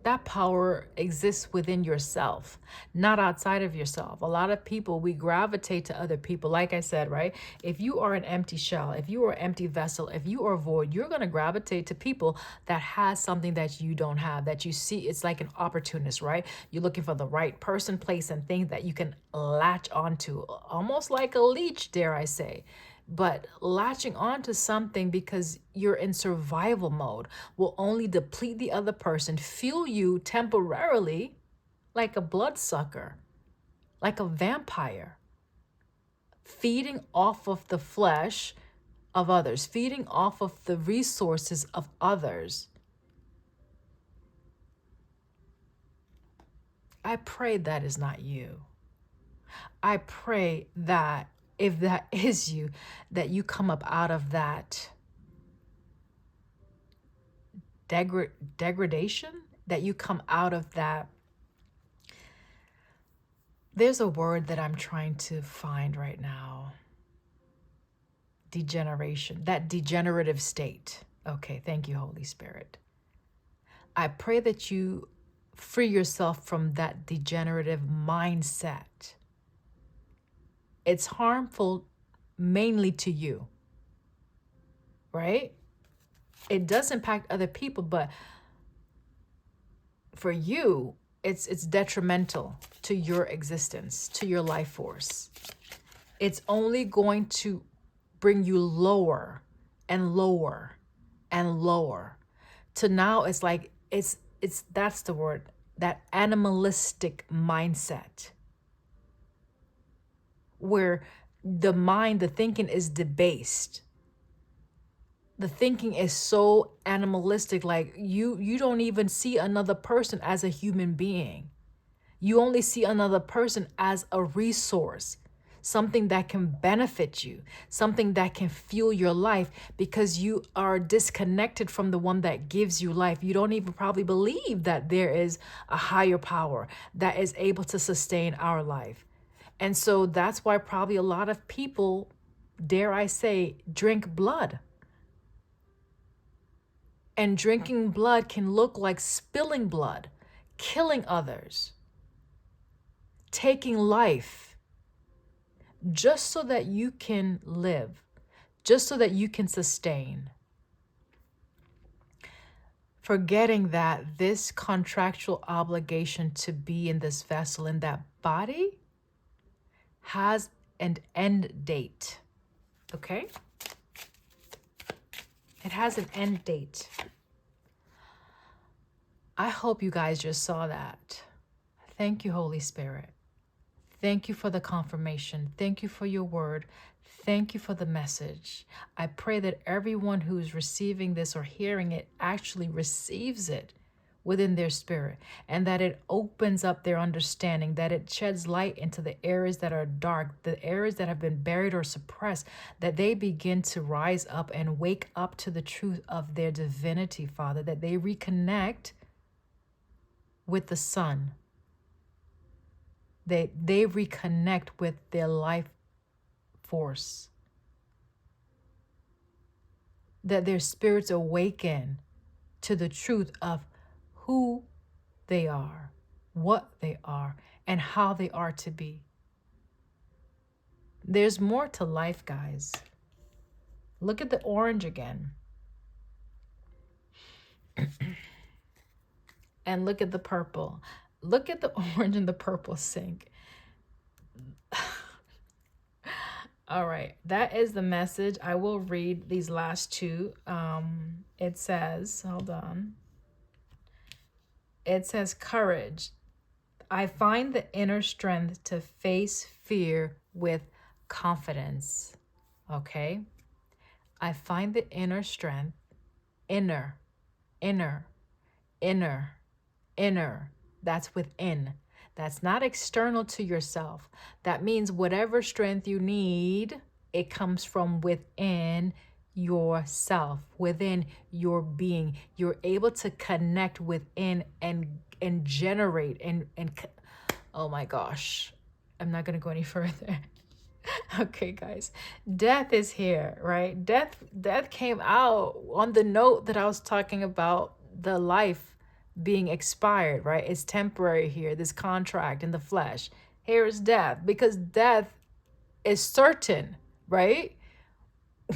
That power exists within yourself, not outside of yourself. A lot of people, we gravitate to other people. Like I said, right? If you are an empty shell, if you are an empty vessel, if you are void, you're going to gravitate to people that has something that you don't have, that you see. It's like an opportunist, right? You're looking for the right person, place, and thing that you can latch onto, almost like a leech, dare I say. But latching on to something because you're in survival mode will only deplete the other person, fuel you temporarily like a bloodsucker, like a vampire, feeding off of the flesh of others, feeding off of the resources of others. I pray that is not you. I pray that if that is you, that you come up out of that degradation, that you come out of that. There's a word that I'm trying to find right now. Degeneration, that degenerative state. Okay, thank you, Holy Spirit. I pray that you free yourself from that degenerative mindset. It's harmful mainly to you, right? It does impact other people, but for you, it's detrimental to your existence, to your life force. It's only going to bring you lower and lower and lower. To now, it's like it's that's the word, that animalistic mindset, where the mind, the thinking is debased. The thinking is so animalistic, like you don't even see another person as a human being. You only see another person as a resource, something that can benefit you, something that can fuel your life, because you are disconnected from the one that gives you life. You don't even probably believe that there is a higher power that is able to sustain our life. And so that's why probably a lot of people, dare I say, drink blood. And drinking blood can look like spilling blood, killing others, taking life, just so that you can live, just so that you can sustain. Forgetting that this contractual obligation to be in this vessel, in that body, has an end date, okay? It has an end date. I hope you guys just saw that. Thank you, Holy Spirit. Thank you for the confirmation. Thank you for your word. Thank you for the message. I pray that everyone who's receiving this or hearing it actually receives it within their spirit, and that it opens up their understanding, that it sheds light into the areas that are dark, the areas that have been buried or suppressed, that they begin to rise up and wake up to the truth of their divinity, Father, that they reconnect with the Son. They reconnect with their life force, that their spirits awaken to the truth of who they are, what they are, and how they are to be. There's more to life, guys. Look at the orange again. And look at the purple. Look at the orange and the purple sync. All right, that is the message. I will read these last two. It says, hold on. It says, courage. I find the inner strength to face fear with confidence. Okay? I find the inner strength, inner, inner, inner, inner. That's within. That's not external to yourself. That means whatever strength you need, it comes from within yourself, within your being. You're able to connect within and generate and oh my gosh. I'm not going to go any further. Okay, guys. Death is here, right? Death came out on the note that I was talking about, the life being expired, right? It's temporary here, this contract in the flesh. Here is death, because death is certain, right?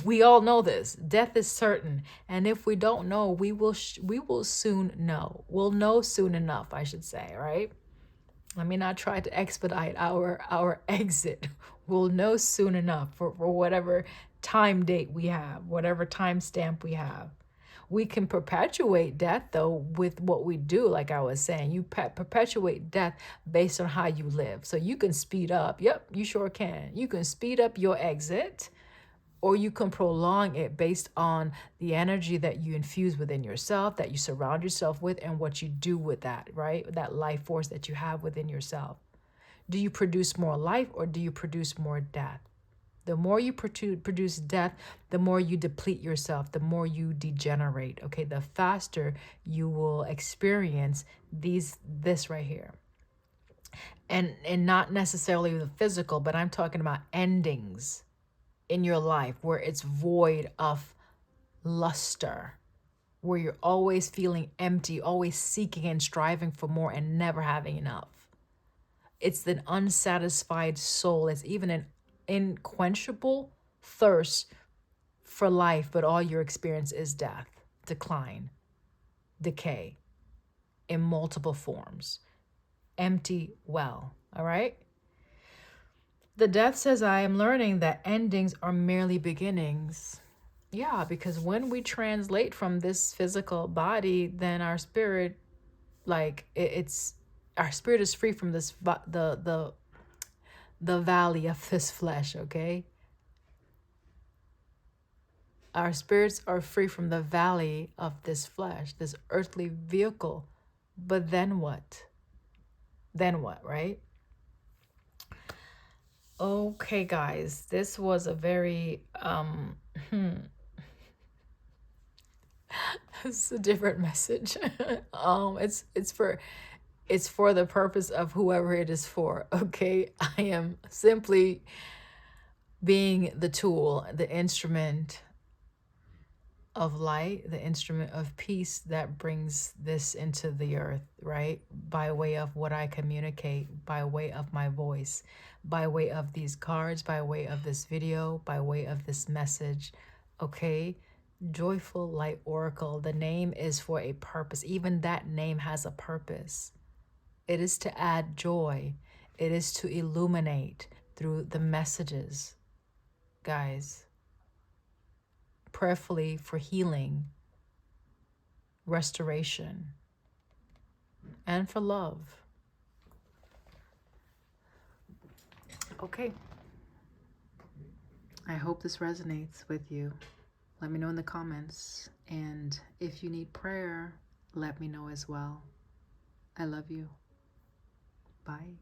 We all know this. Death is certain. And if we don't know, we will soon know. We'll know soon enough, I should say, right? Let me not try to expedite our exit. We'll know soon enough for whatever time date we have, whatever time stamp we have. We can perpetuate death, though, with what we do. Like I was saying, you perpetuate death based on how you live. So you can speed up. Yep, you sure can. You can speed up your exit, or you can prolong it based on the energy that you infuse within yourself, that you surround yourself with, and what you do with that, right? That life force that you have within yourself. Do you produce more life, or do you produce more death? The more you produce death, the more you deplete yourself, the more you degenerate, okay? The faster you will experience this right here. And not necessarily the physical, but I'm talking about endings in your life where it's void of luster, where you're always feeling empty, always seeking and striving for more and never having enough. It's an unsatisfied soul. It's even an unquenchable thirst for life, but all your experience is death, decline, decay in multiple forms. Empty well, all right? The death says, I am learning that endings are merely beginnings. Yeah, because when we translate from this physical body, then our spirit, like it's our spirit is free from this the valley of this flesh, okay? Our spirits are free from the valley of this flesh, this earthly vehicle. But then what? Then what, right? Okay, guys, this was a very it's a different message. It's for the purpose of whoever it is for. Okay, I am simply being the tool, the instrument of light, the instrument of peace that brings this into the earth, right? By way of what I communicate, by way of my voice, by way of these cards, by way of this video, by way of this message, okay? Joyful Light Oracle, the name is for a purpose. Even that name has a purpose. It is to add joy. It is to illuminate through the messages, guys. Prayerfully for healing, restoration, and for love. Okay. I hope this resonates with you. Let me know in the comments. And if you need prayer, let me know as well. I love you. Bye.